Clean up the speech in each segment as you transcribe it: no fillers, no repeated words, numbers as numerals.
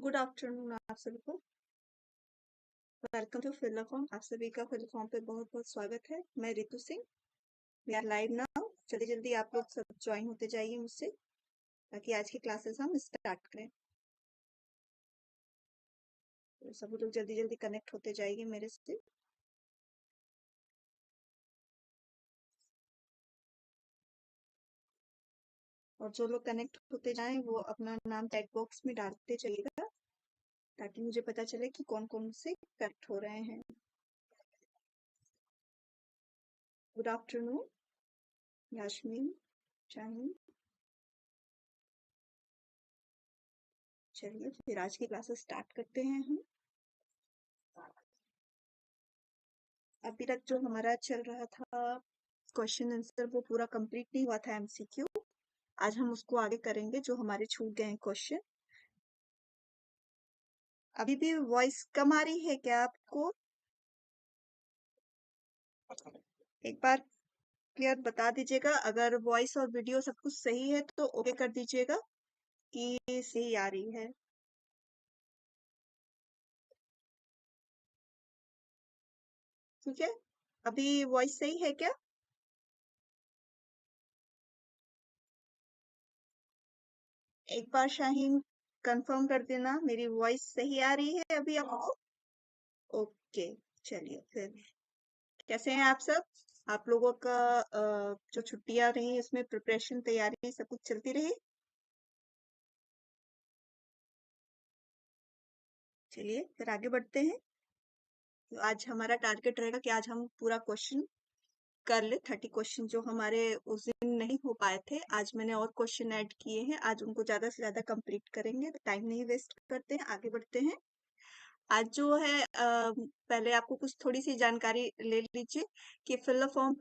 Good afternoon आप सभी को। Welcome to fill form. आप सभी का फिल फॉर्म पे बहुत बहुत स्वागत है। मैं Ritu Singh. We are live now. जल्दी जल्दी आप लोग सब ज्वाइन होते जाइए मुझसे, ताकि आज की क्लासेस हम स्टार्ट करें। तो सभी लोग जल्दी जल्दी कनेक्ट होते जाइए मेरे से। और जो लोग कनेक्ट होते जाएं वो अपना नाम चैट बॉक्स में डालते चलिएगा, ताकि मुझे पता चले कि कौन कौन से कनेक्ट हो रहे हैं। Good afternoon Yasmin, Shaheen. चलिए फिर आज की क्लासेस स्टार्ट करते हैं हम। अभी तक जो हमारा चल रहा था क्वेश्चन आंसर, वो पूरा कंप्लीट नहीं हुआ था एमसीक्यू। आज हम उसको आगे करेंगे, जो हमारे छूट गए हैं क्वेश्चन। अभी भी वॉइस कम आ रही है क्या आपको? एक बार क्लियर बता दीजिएगा। अगर वॉइस और वीडियो सब कुछ सही है तो ओके कर दीजिएगा कि सही आ रही है। ठीक है, अभी वॉइस सही है क्या? एक बार शाहीन कंफर्म कर देना, मेरी वॉइस सही आ रही है अभी आपको? ओके, चलिए फिर। कैसे हैं आप सब? आप लोगों का जो छुट्टियां रही इसमें प्रिपरेशन, तैयारी सब कुछ चलती रही? चलिए फिर आगे बढ़ते हैं। तो आज हमारा टारगेट रहेगा कि आज हम पूरा क्वेश्चन कर ले। 30 क्वेश्चन जो हमारे उस दिन नहीं हो पाए थे, आज मैंने और क्वेश्चन ऐड किए हैं। आज उनको ज्यादा से ज्यादा कंप्लीट करेंगे। टाइम नहीं वेस्ट करते हैं, आगे बढ़ते हैं। आज जो है पहले आपको कुछ थोड़ी सी जानकारी ले लीजिए कि फिल फॉर्म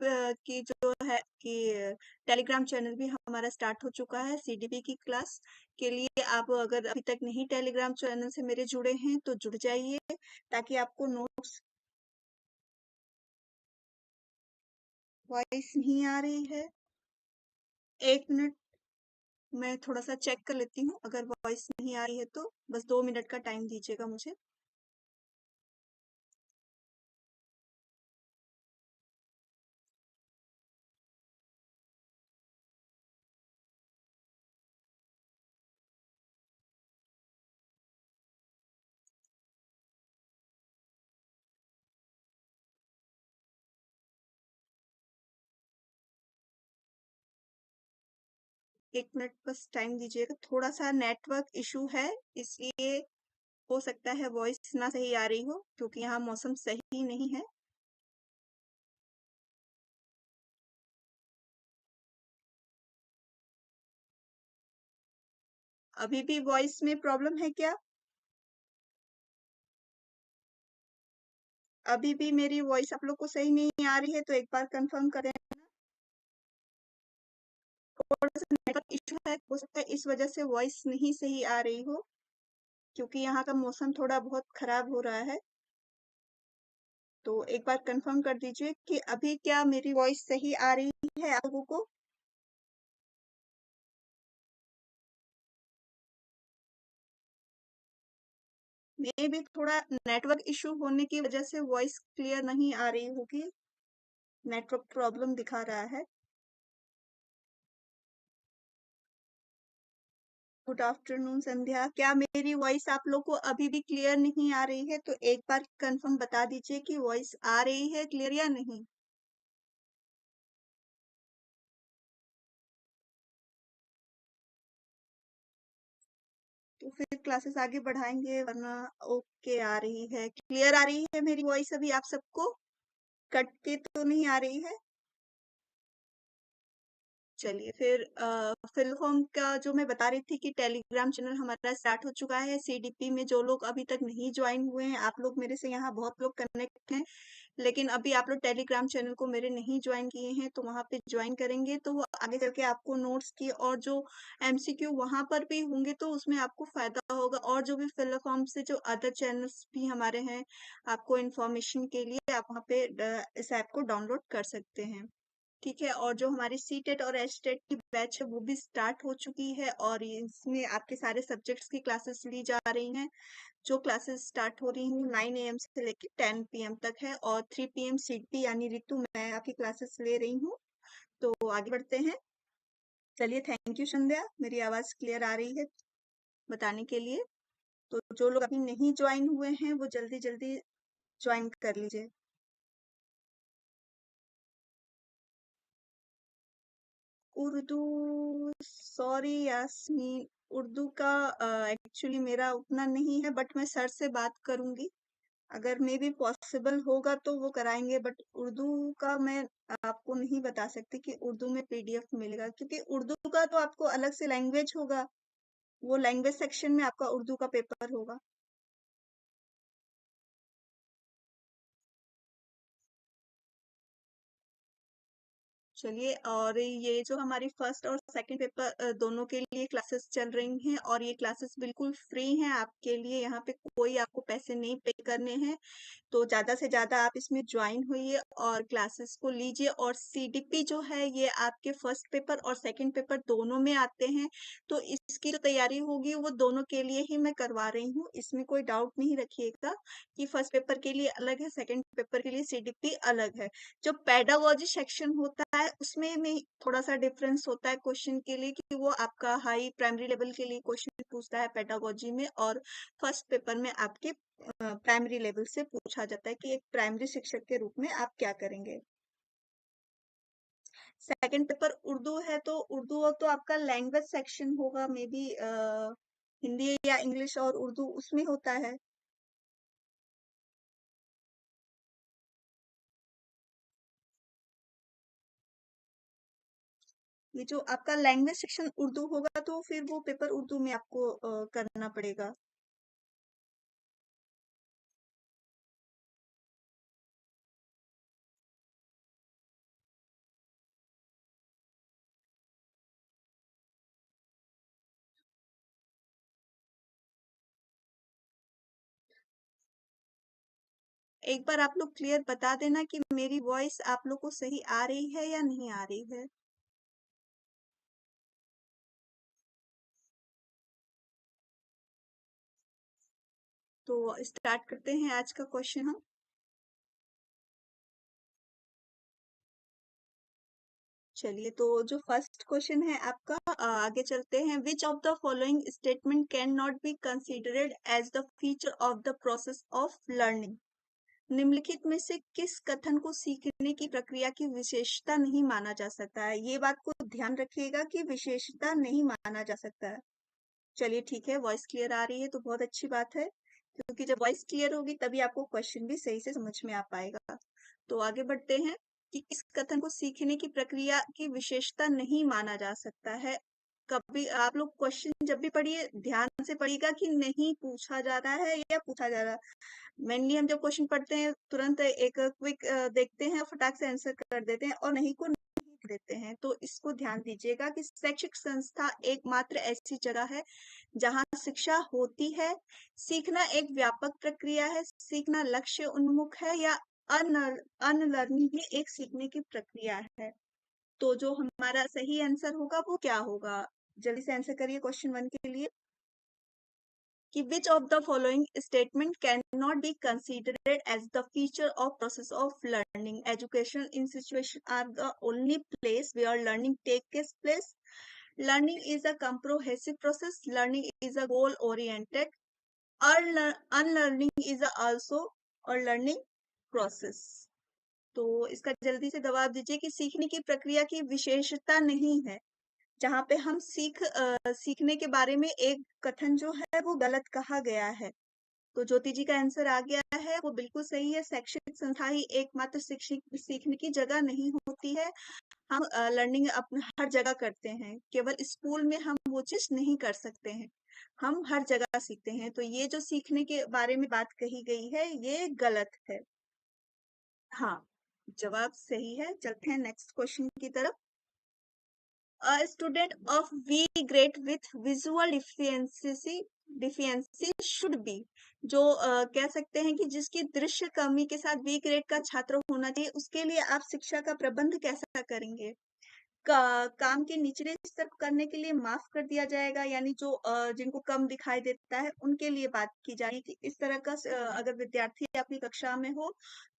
की जो है कि टेलीग्राम चैनल भी हमारा स्टार्ट हो चुका है। सीडीपी की क्लास के लिए आप अगर अभी तक नहीं टेलीग्राम चैनल से मेरे जुड़े हैं तो जुड़ जाइए, ताकि आपको नोट्स। वॉइस नहीं आ रही है? एक मिनट, मैं थोड़ा सा चेक कर लेती हूँ। अगर वॉइस नहीं आ रही है तो बस 2 मिनट का टाइम दीजिएगा मुझे। एक मिनट बस टाइम दीजिएगा। थोड़ा सा नेटवर्क इशू है, इसलिए हो सकता है वॉइस ना सही आ रही हो, क्योंकि यहाँ मौसम सही नहीं है। अभी भी वॉइस में प्रॉब्लम है क्या? अभी भी मेरी वॉइस आप लोग को सही नहीं आ रही है तो एक बार कंफर्म करें। थोड़ा सा नेटवर्क इशू है, हो सकता है इस वजह से वॉइस नहीं सही आ रही हो, क्योंकि यहाँ का मौसम थोड़ा बहुत खराब हो रहा है। तो एक बार कंफर्म कर दीजिए कि अभी क्या मेरी वॉइस सही आ रही है आप लोगों को? मे भी थोड़ा नेटवर्क इशू होने की वजह से वॉइस क्लियर नहीं आ रही होगी। नेटवर्क प्रॉब्लम दिखा रहा है। गुड आफ्टरनून संध्या। क्या मेरी वॉइस आप लोग को अभी भी क्लियर नहीं आ रही है? तो एक बार कंफर्म बता दीजिए कि वॉइस आ रही है क्लियर या नहीं। तो फिर क्लासेस आगे बढ़ाएंगे, वरना। ओके, आ रही है, क्लियर आ रही है मेरी वॉइस अभी आप सबको? कट के तो नहीं आ रही है? चलिए फिर फिल फॉर्म का जो मैं बता रही थी कि टेलीग्राम चैनल हमारा स्टार्ट हो चुका है। सीडीपी में जो लोग अभी तक नहीं ज्वाइन हुए हैं, आप लोग मेरे से यहाँ बहुत लोग कनेक्ट हैं, लेकिन अभी आप लोग टेलीग्राम चैनल को मेरे नहीं ज्वाइन किए हैं, तो वहां पे ज्वाइन करेंगे तो वो आगे चल के आपको नोट्स की और जो एमसीक्यू वहां पर भी होंगे तो उसमें आपको फायदा होगा। और जो भी फिल फॉर्म से जो अदर चैनल्स भी हमारे हैं, आपको इन्फॉर्मेशन के लिए आप वहाँ पे इस ऐप को डाउनलोड कर सकते हैं। ठीक है। और जो हमारी सी टेट और एच टेट की बैच है वो भी स्टार्ट हो चुकी है, और इसमें आपके सारे सब्जेक्ट्स की क्लासेस ली जा रही हैं। जो क्लासेस स्टार्ट हो रही हैं 9 AM से लेकर 10 PM तक है, और 3 PM सीटी यानी ऋतु मैं आपकी क्लासेस ले रही हूँ। तो आगे बढ़ते हैं। चलिए, थैंक यू संध्या, मेरी आवाज क्लियर आ रही है बताने के लिए। तो जो लोग अभी नहीं ज्वाइन हुए हैं वो जल्दी जल्दी ज्वाइन कर लीजिए। उर्दू, सॉरी यास्मीन, उर्दू का एक्चुअली मेरा उतना नहीं है, बट मैं सर से बात करूंगी। अगर मे भी पॉसिबल होगा तो वो कराएंगे, बट उर्दू का मैं आपको नहीं बता सकती कि उर्दू में पीडीएफ मिलेगा, क्योंकि उर्दू का तो आपको अलग से लैंग्वेज होगा, वो लैंग्वेज सेक्शन में आपका उर्दू का पेपर होगा। चलिए, और ये जो हमारी फर्स्ट और सेकंड पेपर दोनों के लिए क्लासेस चल रही हैं, और ये क्लासेस बिल्कुल फ्री हैं आपके लिए, यहाँ पे कोई आपको पैसे नहीं पे करने हैं। तो ज्यादा से ज्यादा आप इसमें ज्वाइन होइए और क्लासेस को लीजिए। और सीडीपी जो है ये आपके फर्स्ट पेपर और सेकंड पेपर दोनों में आते हैं, तो इसकी जो तैयारी होगी वो दोनों के लिए ही मैं करवा रही हूँ, इसमें कोई डाउट नहीं रखिएगा कि फर्स्ट पेपर के लिए अलग है, सेकंड पेपर के लिए सीडीपी अलग है। जो पेडागोजी सेक्शन होता है उसमें में थोड़ा सा डिफरेंस होता है क्वेश्चन के लिए, कि वो आपका हाई प्राइमरी लेवल के लिए क्वेश्चन पूछता है पेडागोजी में, और फर्स्ट पेपर में आपके प्राइमरी लेवल से पूछा जाता है कि एक प्राइमरी शिक्षक के रूप में आप क्या करेंगे। सेकंड पेपर उर्दू है, तो उर्दू तो आपका लैंग्वेज सेक्शन होगा, मे बी हिंदी या इंग्लिश और उर्दू उसमें होता है। ये जो आपका लैंग्वेज सेक्शन उर्दू होगा तो फिर वो पेपर उर्दू में आपको करना पड़ेगा। एक बार आप लोग क्लियर बता देना कि मेरी वॉइस आप लोग को सही आ रही है या नहीं आ रही है। तो स्टार्ट करते हैं आज का क्वेश्चन हम। चलिए, तो जो फर्स्ट क्वेश्चन है आपका, आगे चलते हैं। Which of the following statement can not be considered as the feature of the process of learning. निम्नलिखित में से किस कथन को सीखने की प्रक्रिया की विशेषता नहीं माना जा सकता है। ये बात को ध्यान रखिएगा कि विशेषता नहीं माना जा सकता है। चलिए, ठीक है, वॉइस क्लियर आ रही है तो बहुत अच्छी बात है, क्योंकि जब वॉइस क्लियर होगी तभी आपको क्वेश्चन भी सही से समझ में आ पाएगा। तो आगे बढ़ते हैं कि इस कथन को सीखने की प्रक्रिया की विशेषता नहीं माना जा सकता है। कभी आप लोग क्वेश्चन जब भी पढ़िए ध्यान से पढ़िएगा कि नहीं पूछा जा रहा है या पूछा जा रहा है। मेनली हम जब क्वेश्चन पढ़ते हैं तुरंत एक क्विक देखते हैं, फटाक से आंसर कर देते हैं और नहीं को नहीं लिख देते हैं। तो इसको ध्यान दीजिएगा कि शैक्षिक संस्था एकमात्र ऐसी जगह है जहाँ शिक्षा होती है। सीखना एक व्यापक प्रक्रिया है। सीखना लक्ष्य उन्मुख है या अनलर्निंग भी एक सीखने की प्रक्रिया है। तो जो हमारा सही आंसर होगा वो क्या होगा, जल्दी से आंसर करिए क्वेश्चन 1 के लिए, कि which of the following statement cannot be considered as the feature of process of learning. Educational institutions are the only place where learning takes place. Learning is a comprehensive process. Learning is a goal oriented. Unlearning is also a learning process. तो इसका जल्दी से जवाब दीजिए कि सीखने की प्रक्रिया की विशेषता नहीं है, जहाँ पे हम सीखने के बारे में एक कथन जो है वो गलत कहा गया है। तो ज्योति जी का आंसर आ गया है, वो बिल्कुल सही है। शैक्षिक संस्था ही एकमात्र शिक्षक सीखने की जगह नहीं होती है। हम लर्निंग अपने हर जगह करते हैं, केवल स्कूल में हम वो चीज नहीं कर सकते हैं, हम हर जगह सीखते हैं। तो ये जो सीखने के बारे में बात कही गई है ये गलत है। हाँ, जवाब सही है। चलते हैं नेक्स्ट क्वेश्चन की तरफ। A student of V grade with visual deficiency should be, जो कह सकते हैं कि जिसकी दृश्य कमी के साथ बी ग्रेड का छात्र होना चाहिए, उसके लिए आप शिक्षा का प्रबंध कैसा करेंगे? काम के निचले स्तर को करने के लिए माफ कर दिया जाएगा, यानी जो जिनको कम दिखाई देता है उनके लिए बात की जा रही है कि इस तरह का अगर विद्यार्थी आपकी कक्षा में हो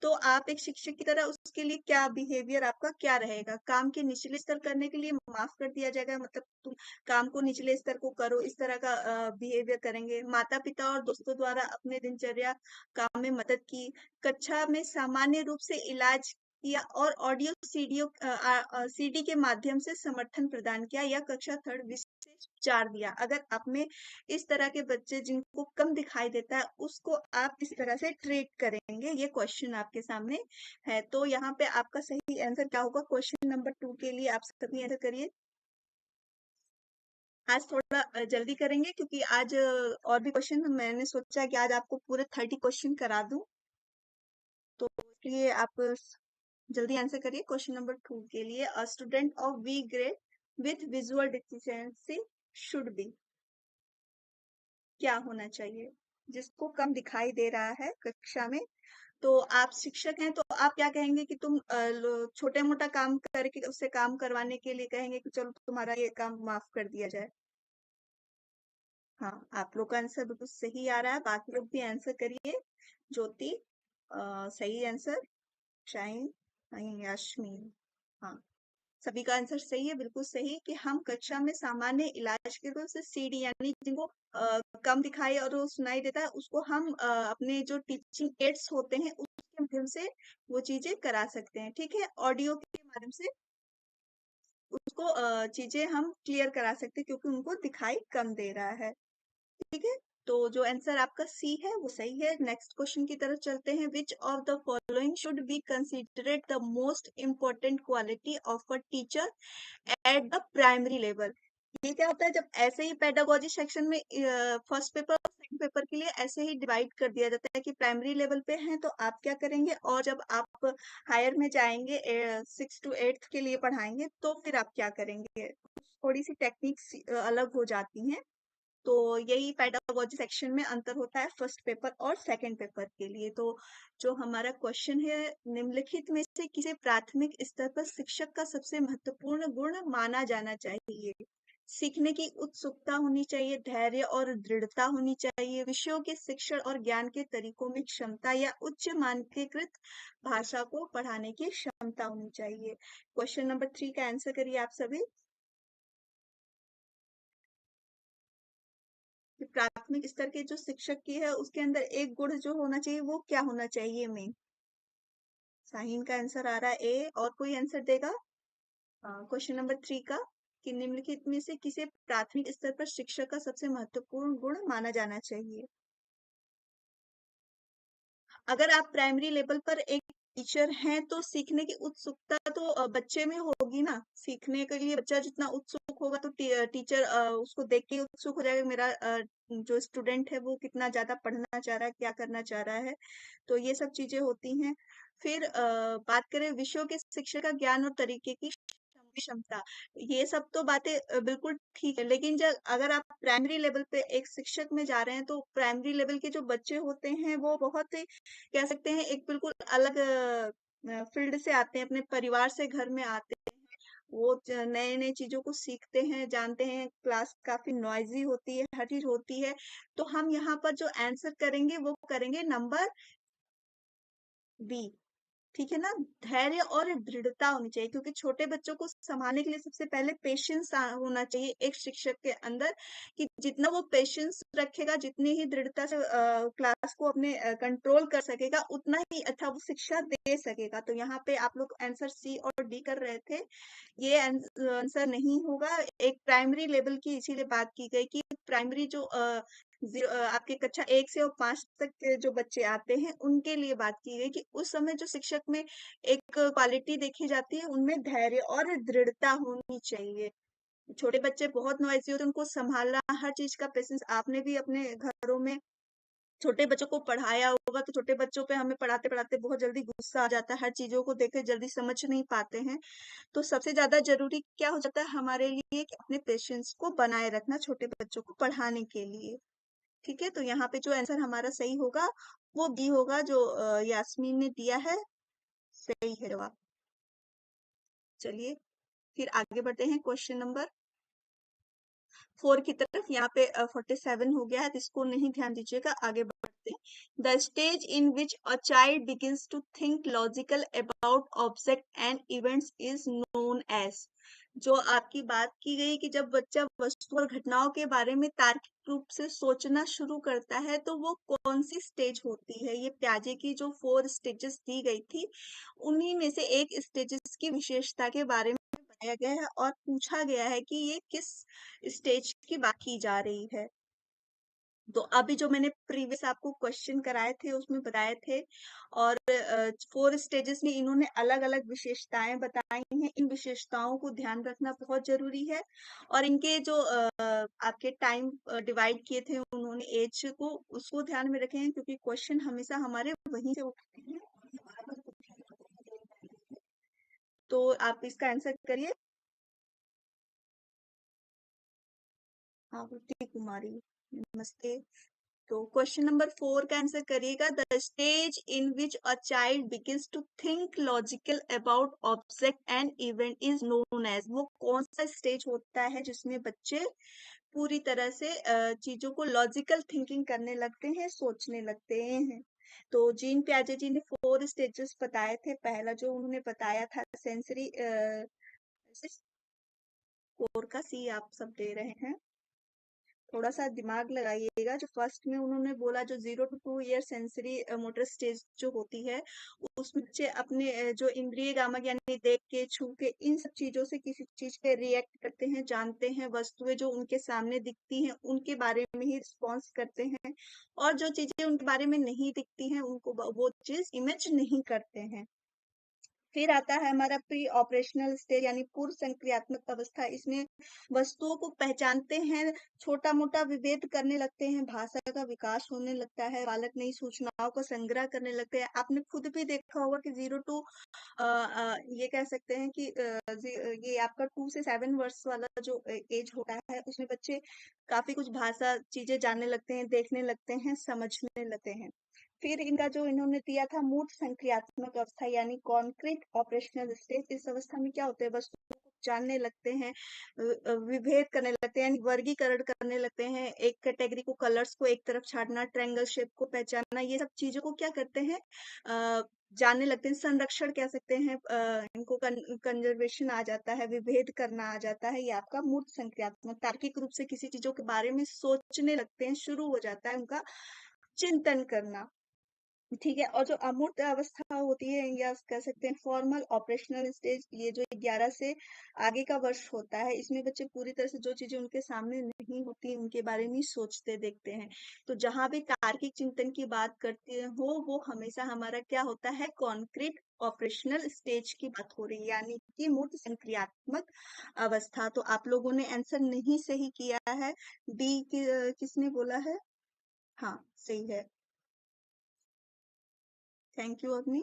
तो आप एक शिक्षक की तरह उसके लिए क्या बिहेवियर आपका क्या रहेगा। काम के निचले स्तर करने के लिए माफ कर दिया जाएगा, मतलब तुम काम को निचले स्तर को करो, इस तरह का बिहेवियर करेंगे। माता पिता और दोस्तों द्वारा अपने दिनचर्या काम में मदद की, कक्षा में सामान्य रूप से इलाज किया और ऑडियो सीडी के माध्यम से समर्थन प्रदान किया या कक्षा थर्ड विशेष उपचार दिया। अगर आप में इस तरह के बच्चे जिनको कम दिखाई देता है उसको आप इस तरह से ट्रीट करेंगे, ये क्वेश्चन आपके सामने है। तो यहाँ पे आपका सही आंसर क्या होगा? क्वेश्चन नंबर 2 के लिए आप सभी आंसर करिए। आज थोड़ा जल्दी करेंगे क्योंकि आज और भी क्वेश्चन मैंने सोचा कि आज आपको पूरे 30 क्वेश्चन करा दूं, तो इसलिए आप जल्दी आंसर करिए। क्वेश्चन नंबर 2 के लिए, a student of B grade with visual deficiency should be, क्या होना चाहिए? जिसको कम दिखाई दे रहा है कक्षा में, तो आप शिक्षक हैं तो आप क्या कहेंगे कि तुम छोटे मोटा काम करके उससे काम करवाने के लिए कहेंगे कि चलो तुम्हारा ये काम माफ कर दिया जाए? हाँ, आप लोग का आंसर बिल्कुल सही आ रहा है, बाकी लोग भी आंसर करिए। ज्योति, सही आंसर। शाइन, यास्मीन, हाँ, सभी का आंसर सही है, बिल्कुल सही कि हम कक्षा में सामान्य इलाज के रूप से सीडी, यानी जिनको कम दिखाई और वो सुनाई देता है उसको हम अपने जो टीचिंग एड्स होते हैं उसके माध्यम से वो चीजें करा सकते हैं। ठीक है, ऑडियो के माध्यम से उसको चीजें हम क्लियर करा सकते हैं क्योंकि उनको दिखाई कम दे रहा है। ठीक है, तो जो आंसर आपका सी है वो सही है। नेक्स्ट क्वेश्चन की तरफ चलते हैं। Which of the following should be considered the most important quality of a teacher at the primary level? ये क्या होता है, जब ऐसे ही पेडागोजी सेक्शन में फर्स्ट पेपर और सेकंड पेपर के लिए ऐसे ही डिवाइड कर दिया जाता है कि प्राइमरी लेवल पे हैं तो आप क्या करेंगे, और जब आप हायर में जाएंगे 6 to 8 के लिए पढ़ाएंगे तो फिर आप क्या करेंगे। थोड़ी सी टेक्निक्स अलग हो जाती हैं, तो यही पेडागोजी सेक्शन में अंतर होता है फर्स्ट पेपर और सेकंड पेपर के लिए। तो जो हमारा क्वेश्चन है, निम्नलिखित में से किसे प्राथमिक स्तर पर शिक्षक का सबसे महत्वपूर्ण गुण माना जाना चाहिए? सीखने की उत्सुकता होनी चाहिए, धैर्य और दृढ़ता होनी चाहिए, विषयों के शिक्षण और ज्ञान के तरीकों में क्षमता, या उच्च मानकीकृत भाषा को पढ़ाने की क्षमता होनी चाहिए। क्वेश्चन नंबर 3 का आंसर करिए आप सभी कि प्राथमिक स्तर के जो शिक्षक की है उसके अंदर एक गुण जो होना चाहिए वो क्या होना चाहिए मेन? साहिन का आंसर आ रहा है ए, और कोई आंसर देगा? क्वेश्चन नंबर 3 का, कि निम्नलिखित में से किसे प्राथमिक स्तर पर शिक्षक का सबसे महत्वपूर्ण गुण माना जाना चाहिए? अगर आप प्राइमरी लेवल पर एक टीचर हैं तो सीखने की उत्सुकता तो बच्चे में होगी ना। सीखने के लिए बच्चा जितना उत्सुक होगा तो टीचर उसको देख के उत्सुक हो जाएगा, मेरा जो स्टूडेंट है वो कितना ज्यादा पढ़ना चाह रहा है, क्या करना चाह रहा है। तो ये सब चीजें होती हैं। फिर बात करें विषयों के शिक्षण का ज्ञान और तरीके की क्षमता, ये सब तो बातें बिल्कुल ठीक है, लेकिन जब अगर आप प्राइमरी लेवल पे एक शिक्षक में जा रहे हैं तो प्राइमरी लेवल के जो बच्चे होते हैं वो बहुत ही, कह सकते हैं, एक बिल्कुल अलग फील्ड से आते हैं, अपने परिवार से घर में आते हैं। वो नए नए चीजों को सीखते हैं, जानते हैं, क्लास काफी नॉइजी होती है, हर चीज होती है। तो हम यहाँ पर जो आंसर करेंगे वो करेंगे नंबर बी। ठीक है ना, धैर्य और दृढ़ता होनी चाहिए, क्योंकि छोटे बच्चों को संभालने के लिए सबसे पहले पेशेंस होना चाहिए एक शिक्षक के अंदर, कि जितना वो पेशेंस रखेगा, जितनी ही दृढ़ता से क्लास को अपने कंट्रोल कर सकेगा, उतना ही अच्छा वो शिक्षा दे सकेगा। तो यहाँ पे आप लोग आंसर सी और डी कर रहे थे, ये आंसर नहीं होगा। एक प्राइमरी लेवल की इसीलिए बात की गई कि प्राइमरी जो आपके कक्षा 1 से और 5 तक के जो बच्चे आते हैं उनके लिए बात की गई कि उस समय जो शिक्षक में एक क्वालिटी देखी जाती है उनमें धैर्य और दृढ़ता होनी चाहिए। छोटे बच्चे बहुत नॉइजी होते हैं, उनको संभालना, हर चीज का पेशेंस, आपने भी अपने घरों में छोटे बच्चों को पढ़ाया होगा तो छोटे बच्चों पे हमें पढ़ाते पढ़ाते बहुत जल्दी गुस्सा आ जाता है, हर चीजों को देख के जल्दी समझ नहीं पाते हैं। तो सबसे ज्यादा जरूरी क्या हो जाता है हमारे लिए कि अपने पेशेंस को बनाए रखना छोटे बच्चों को पढ़ाने के लिए। ठीक है, तो यहाँ पे जो आंसर हमारा सही होगा वो बी होगा, जो यास्मीन ने दिया है, सही है जवाब। चलिए फिर आगे बढ़ते हैं क्वेश्चन नंबर 4 की तरफ। यहाँ पे 47 हो गया है, तो इसको नहीं ध्यान दीजिएगा, आगे बढ़ते हैं। The stage in which a child begins to think logical about object and events is known as. जो आपकी बात की गई कि जब बच्चा वस्तु और घटनाओं के बारे में तार्किक रूप से सोचना शुरू करता है, तो वो कौन सी स्टेज होती है? ये प्याजे की जो 4 स्टेजेस दी गई थी, उन्हीं में से एक स्टेजेस की विशेषता के बारे में बताया गया है और पूछा गया है कि ये किस स्टेज की बात की जा रही है। तो अभी जो मैंने प्रीवियस आपको क्वेश्चन कराए थे उसमें बताए थे, और 4 स्टेजेस में इन्होंने अलग अलग विशेषताएं बताई हैं। इन विशेषताओं को ध्यान रखना बहुत जरूरी है, और इनके जो आपके टाइम डिवाइड किए थे उन्होंने एज को, उसको ध्यान में रखें, क्योंकि क्वेश्चन हमेशा हमारे वहीं से उठते हैं। तो आप इसका आंसर करिए। हाँ, भक्ति कुमारी, नमस्ते। तो क्वेश्चन नंबर 4 का आंसर करिएगा। The stage in which a child begins to think logical about object and event is known as. वो कौन सा स्टेज होता है जिसमें बच्चे पूरी तरह से चीजों को लॉजिकल थिंकिंग करने लगते हैं, सोचने लगते हैं? तो जीन पियाजे जी ने 4 स्टेजेस बताए थे। पहला जो उन्होंने बताया था सेंसरी, 4 का सी आप सब दे रहे हैं, थोड़ा सा दिमाग लगाइएगा। जो फर्स्ट में उन्होंने बोला, जो 0 to 2 year sensory motor stage जो होती है, उसमें बच्चे अपने जो इंद्रिय गामक यानी देख के, छू के, इन सब चीजों से किसी चीज पे रिएक्ट करते हैं, जानते हैं, वस्तुएं जो उनके सामने दिखती हैं उनके बारे में ही रिस्पॉन्स करते हैं, और जो चीजें उनके बारे में नहीं दिखती हैं उनको वो चीज इमेज नहीं करते हैं। फिर आता है हमारा प्री ऑपरेशनल स्टेज यानी पूर्व संक्रियात्मक अवस्था। इसमें वस्तुओं को पहचानते हैं, छोटा मोटा विभेद करने लगते हैं, भाषा का विकास होने लगता है, बालक नई सूचनाओं का संग्रह करने लगते हैं। आपने खुद भी देखा होगा कि 0 टू ये कह सकते हैं कि ये आपका 2 से 7 वर्ष वाला जो एज होता है, उसमें बच्चे काफी कुछ भाषा चीजें जानने लगते हैं, देखने लगते हैं, समझने लगते हैं। फिर इनका जो इन्होंने दिया था मूर्त संक्रियात्मक अवस्था यानी कॉन्क्रीट ऑपरेशनल स्टेज। इस अवस्था में क्या होता है, वस्तुओं को जानने लगते हैं, विभेद करने लगते हैं, वर्गीकरण करने लगते हैं, एक कैटेगरी को, कलर्स को एक तरफ छाड़ना, ट्रायंगल शेप को पहचानना, ये सब चीजों को क्या करते हैं, जानने लगते हैं। संरक्षण कह सकते हैं, इनको कंजर्वेशन आ जाता है, विभेद करना आ जाता है। ये आपका मूर्त संक्रियात्मक, तार्किक रूप से किसी चीजों के बारे में सोचने लगते हैं, शुरू हो जाता है उनका चिंतन करना। ठीक है, और जो अमूर्त अवस्था होती है या कह सकते हैं फॉर्मल ऑपरेशनल स्टेज, ये जो 11 से आगे का वर्ष होता है, इसमें बच्चे पूरी तरह से जो चीजें उनके सामने नहीं होती उनके बारे में सोचते देखते हैं। तो जहां भी तार्किक चिंतन की बात करते हो, वो हमेशा हमारा क्या होता है, कॉन्क्रीट ऑपरेशनल स्टेज की बात हो रही है, यानी कि मूर्त संक्रियात्मक अवस्था। तो आप लोगों ने आंसर नहीं सही किया है। डी किसने बोला है? हाँ, सही है। थैंक यू अग्नि।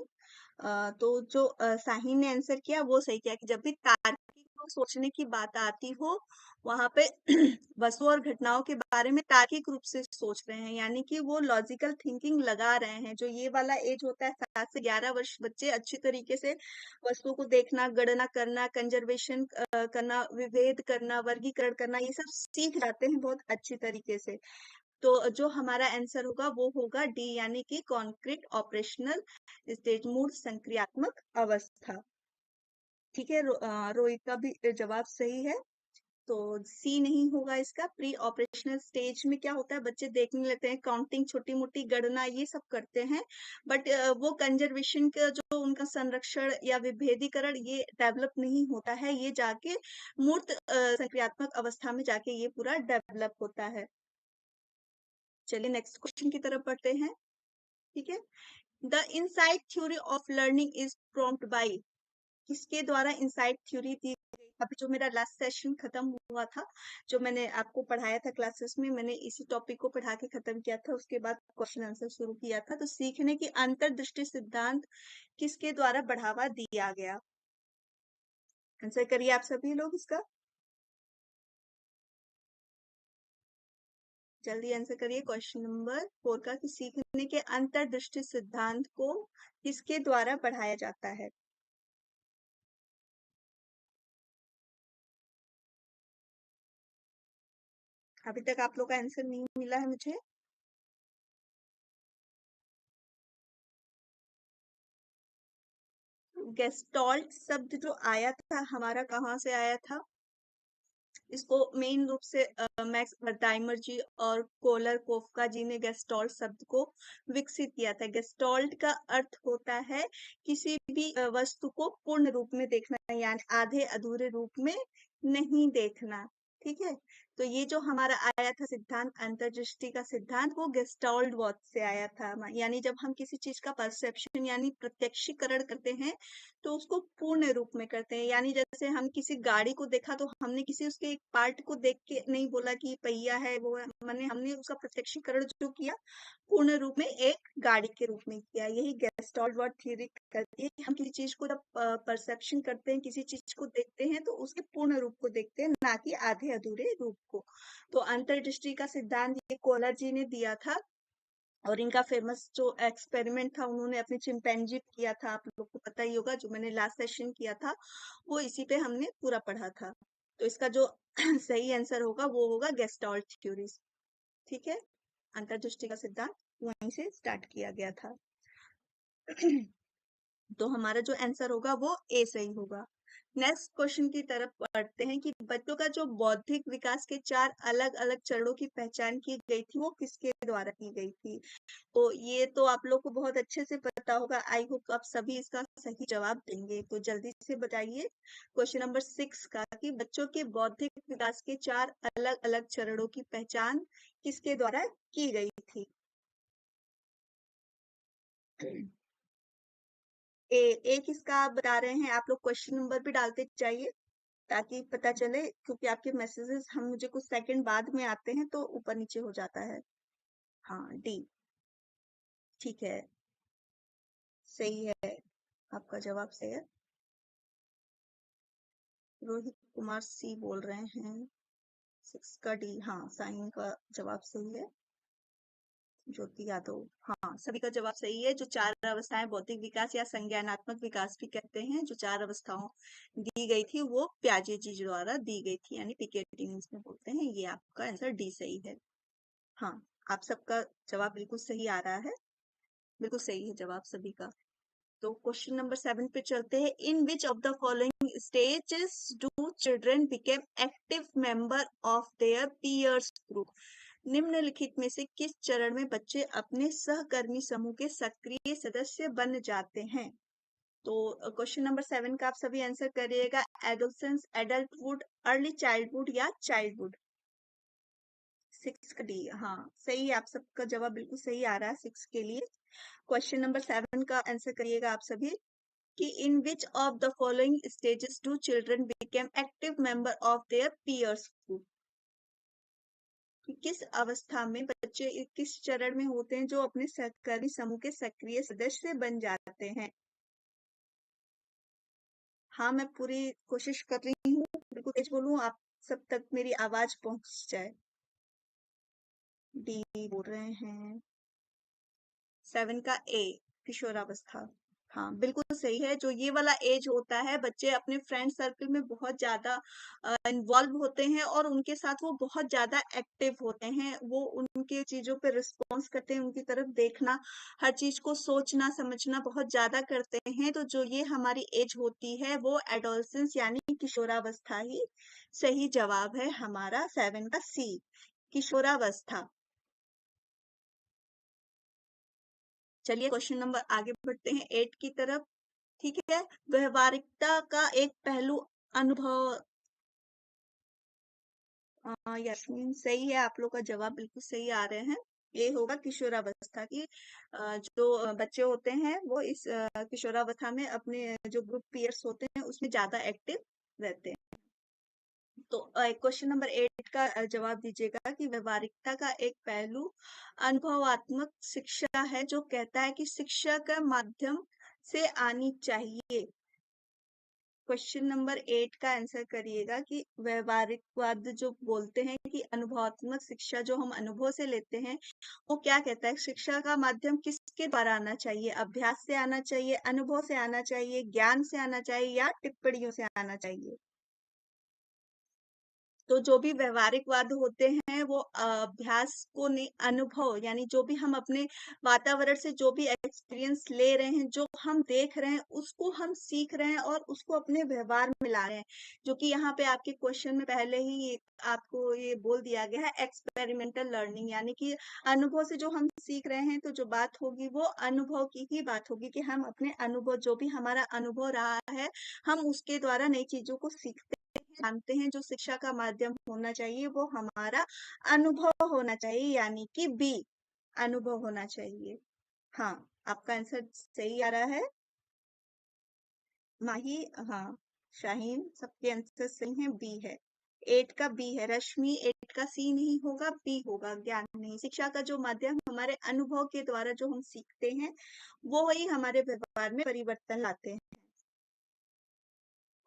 तो जो साहिन ने आंसर किया वो सही किया कि जब भी तार्किक सोचने की बात आती हो, वहां पे वस्तु और घटनाओं के बारे में तार्किक रूप से सोच रहे हैं, यानी कि वो लॉजिकल थिंकिंग लगा रहे हैं। जो ये वाला एज होता है 7 से 11 वर्ष, बच्चे अच्छी तरीके से वस्तुओं को देखना, गणना करना, कंजर्वेशन करना, विभेद करना, वर्गीकरण करना, ये सब सीख जाते हैं बहुत अच्छी तरीके से। तो जो हमारा आंसर होगा वो होगा डी, यानी कि कॉन्क्रीट ऑपरेशनल स्टेज, मूर्त संक्रियात्मक अवस्था। ठीक है, रोहित का भी जवाब सही है। तो सी नहीं होगा इसका। प्री ऑपरेशनल स्टेज में क्या होता है, बच्चे देखने लगते हैं, काउंटिंग, छोटी मोटी गणना, ये सब करते हैं, बट वो कंजर्वेशन का जो उनका संरक्षण या विभेदीकरण ये डेवलप नहीं होता है, ये जाके मूर्त संक्रियात्मक अवस्था में जाके ये पूरा डेवलप होता है। चलिए नेक्स्ट क्वेश्चन की तरफ बढ़ते हैं। ठीक है, the insight theory of learning is prompt by. किसके द्वारा इनसाइट थ्योरी दी अभी जो मेरा लास्ट सेशन खत्म हुआ था, जो मैंने आपको पढ़ाया था क्लासेस में, मैंने इसी टॉपिक को पढ़ा के खत्म किया था। उसके बाद क्वेश्चन आंसर शुरू किया था। तो सीखने की अंतर्दृष्टि सिद्धांत किसके द्वारा बढ़ावा दिया गया? आंसर करिए आप सभी लोग इसका, जल्दी आंसर करिए। क्वेश्चन नंबर 4 का, कि सीखने के अंतर्दृष्टि सिद्धांत को किसके द्वारा बढ़ाया जाता है? अभी तक आप लोग का आंसर नहीं मिला है मुझे। गेस्टॉल्ट शब्द जो आया था हमारा, कहाँ से आया था? इसको मेन रूप से मैक्स वर्थाइमर जी और कोलर कोफका जी ने गेस्टॉल्ट शब्द को विकसित किया था। गेस्टॉल्ट का अर्थ होता है किसी भी वस्तु को पूर्ण रूप में देखना, यानी आधे अधूरे रूप में नहीं देखना। ठीक है, तो ये जो हमारा आया था सिद्धांत, अंतर्दृष्टि का सिद्धांत, वो गेस्टॉल्ट वर्ड से आया था। यानी जब हम किसी चीज का परसेप्शन यानी प्रत्यक्षीकरण करते हैं, तो उसको पूर्ण रूप में करते हैं। यानी जैसे हम किसी गाड़ी को देखा, तो हमने किसी उसके एक पार्ट को देख के नहीं बोला कि पहिया है, वो है, मैंने हमने उसका प्रत्यक्षीकरण जो किया, पूर्ण रूप में एक गाड़ी के रूप में किया। यही गेस्टॉल्ट वर्ड थ्योरी करती है कि हम किसी चीज को जब परसेप्शन करते हैं, किसी चीज को देखते हैं, तो उसके पूर्ण रूप को देखते हैं, ना कि आधे अधूरे रूप को। तो अंतर्दृष्टि का सिद्धांत ये कोलर जी ने दिया था। और इनका फेमस जो एक्सपेरिमेंट था, उन्होंने अपने चिंपैंजी पे किया था, आप लोग को पता ही होगा, जो मैंने लास्ट सेशन किया था, वो इसी पे हमने पूरा पढ़ा था। तो इसका जो सही आंसर होगा वो होगा गेस्टॉल्ट थ्योरी। ठीक है, अंतर्दृष्टि का सिद्धांत वहीं से स्टार्ट किया गया था। तो हमारा जो आंसर होगा वो ए सही होगा। नेक्स्ट क्वेश्चन की तरफ बढ़ते हैं, कि बच्चों का जो बौद्धिक विकास के 4 अलग अलग चरणों की पहचान की गई थी, वो किसके द्वारा की गई थी? तो ये तो आप लोग को बहुत अच्छे से पता होगा। आई होप आप सभी इसका सही जवाब देंगे। तो जल्दी से बताइए क्वेश्चन नंबर 6 का, कि बच्चों के बौद्धिक विकास के 4 अलग अलग चरणों की पहचान किसके द्वारा की गई थी? ए किसका आप बता रहे हैं? आप लोग क्वेश्चन नंबर भी डालते जाइए, ताकि पता चले, क्योंकि आपके मैसेजेस हम मुझे कुछ सेकंड बाद में आते हैं, तो ऊपर नीचे हो जाता है। हाँ, डी। ठीक है, सही है, आपका जवाब सही है। रोहित कुमार सी बोल रहे हैं 6 का डी। हाँ, साइन का जवाब सही है। ज्योति यादव, हाँ, सभी का जवाब सही है। जो 4 अवस्थाएं बौद्धिक विकास या संज्ञानात्मक विकास भी कहते हैं, जो 4 अवस्थाओं दी गई थी, वो प्याजे जी द्वारा दी गई थी, यानी पिकेटी मीन्स में बोलते हैं। ये आपका आंसर डी सही है। हाँ, आप सबका जवाब बिल्कुल सही आ रहा है, बिल्कुल सही है जवाब सभी का। तो क्वेश्चन नंबर 7 पे चलते हैं। In which of the following stages do children became active member of their peers group? निम्नलिखित में से किस चरण में बच्चे अपने सहकर्मी समूह के सक्रिय सदस्य बन जाते हैं? तो क्वेश्चन नंबर 7 का आप सभी आंसर करिएगा। एडोलेसेंस, एडल्टहुड, अर्ली चाइल्डहुड या चाइल्डहुड? 6 का डी। हाँ, सही है, आप सबका जवाब बिल्कुल सही आ रहा है 6 के लिए। क्वेश्चन नंबर 7 का आंसर करिएगा आप सभी, कि in which of the following stages do children became active member of their peers group? कि किस अवस्था में बच्चे किस चरण में होते हैं जो अपने सहकर्मी समूह के सक्रिय सदस्य बन जाते हैं? हाँ, मैं पूरी कोशिश कर रही हूँ, बिल्कुल तेज बोलूं, आप सब तक मेरी आवाज पहुंच जाए। डी बोल रहे हैं 7 का ए, किशोरावस्था। हाँ, बिल्कुल सही है। जो ये वाला एज होता है, बच्चे अपने फ्रेंड सर्कल में बहुत ज्यादा इन्वॉल्व होते हैं, और उनके साथ वो बहुत ज्यादा एक्टिव होते हैं। वो उनके चीजों पे रिस्पॉन्स करते हैं, उनकी तरफ देखना, हर चीज को सोचना समझना बहुत ज्यादा करते हैं। तो जो ये हमारी एज होती है, वो एडोलसेंस यानी किशोरावस्था ही सही जवाब है हमारा 7 का सी, किशोरावस्था। चलिए क्वेश्चन नंबर आगे बढ़ते हैं 8 की तरफ। ठीक है, व्यवहारिकता का एक पहलू अनुभव। यस्मीन सही है, आप लोग का जवाब बिल्कुल सही आ रहे हैं। ये होगा किशोरावस्था की। जो बच्चे होते हैं, वो इस किशोरावस्था में अपने जो ग्रुप पीयर्स होते हैं, उसमें ज्यादा एक्टिव रहते हैं। तो क्वेश्चन नंबर 8 का जवाब दीजिएगा कि व्यवहारिकता का एक पहलू अनुभवात्मक शिक्षा है जो कहता है कि शिक्षा का माध्यम से आनी चाहिए। क्वेश्चन नंबर 8 का आंसर करिएगा कि व्यवहारिकवाद जो बोलते हैं कि अनुभवात्मक शिक्षा जो हम अनुभव से लेते हैं, वो क्या कहता है शिक्षा का माध्यम किसके द्वारा आना चाहिए? अभ्यास से आना चाहिए, अनुभव से आना चाहिए, ज्ञान से आना चाहिए या टिप्पणियों से आना चाहिए? तो जो भी व्यवहारिकवाद होते हैं वो अभ्यास को नहीं, अनुभव यानी जो भी हम अपने वातावरण से जो भी एक्सपीरियंस ले रहे हैं, जो हम देख रहे हैं उसको हम सीख रहे हैं और उसको अपने व्यवहार में ला रहे हैं, जो कि यहाँ पे आपके क्वेश्चन में पहले ही आपको ये बोल दिया गया है एक्सपेरिमेंटल लर्निंग, यानी कि अनुभव से जो हम सीख रहे हैं, तो जो बात होगी वो अनुभव की ही बात होगी कि हम अपने अनुभव जो भी हमारा अनुभव रहा है, हम उसके द्वारा नई चीजों को सीखते जानते हैं। जो शिक्षा का माध्यम होना चाहिए वो हमारा अनुभव होना चाहिए, यानी कि बी अनुभव होना चाहिए। हाँ, आपका आंसर सही आ रहा है माही। हाँ, शाहीन, सबके आंसर सही है, बी है। 8 का बी है रश्मि, 8 का सी नहीं होगा, बी होगा, ज्ञान नहीं। शिक्षा का जो माध्यम हमारे अनुभव के द्वारा जो हम सीखते हैं वो ही हमारे व्यवहार में परिवर्तन लाते हैं।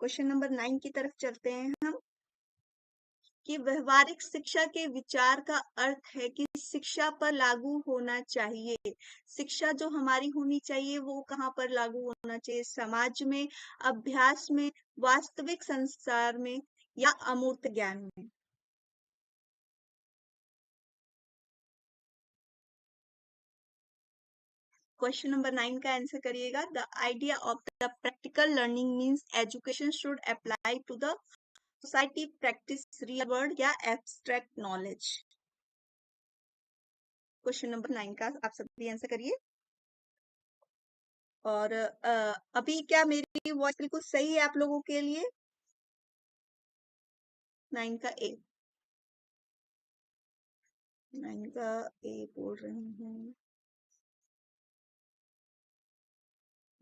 क्वेश्चन नंबर 9 की तरफ चलते हैं हम कि व्यवहारिक शिक्षा के विचार का अर्थ है कि शिक्षा पर लागू होना चाहिए। शिक्षा जो हमारी होनी चाहिए वो कहाँ पर लागू होना चाहिए? समाज में, अभ्यास में, वास्तविक संसार में या अमूर्त ज्ञान में? क्वेश्चन नंबर 9 का आंसर करिएगा। The idea of the practical learning means education should apply to the society, practice, real world या एब्स्ट्रैक्ट नॉलेज? क्वेश्चन नंबर 9 का आप सभी आंसर करिए। और अभी क्या मेरी वॉइस बिल्कुल सही है आप लोगों के लिए? 9 का ए, 9 का ए बोल रहे हैं।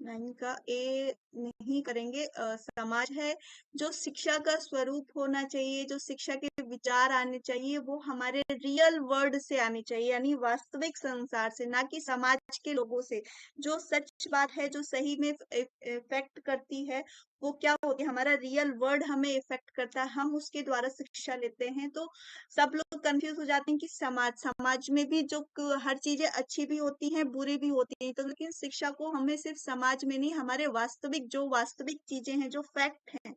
9 का ए नहीं करेंगे। समाज है जो शिक्षा का स्वरूप होना चाहिए, जो शिक्षा के विचार आने चाहिए वो हमारे रियल वर्ल्ड से आने चाहिए, यानी वास्तविक संसार से, ना कि समाज के लोगों से। जो सच बात है, जो सही में इफेक्ट करती है, वो क्या होती है? हमारा रियल वर्ल्ड हमें इफेक्ट करता है, हम उसके द्वारा शिक्षा लेते हैं। तो सब लोग कंफ्यूज हो जाते हैं कि समाज में भी जो हर चीजें अच्छी भी होती हैं, बुरी भी होती हैं, तो लेकिन शिक्षा को हमें सिर्फ समाज में नहीं, हमारे वास्तविक जो वास्तविक चीजें हैं, जो फैक्ट हैं,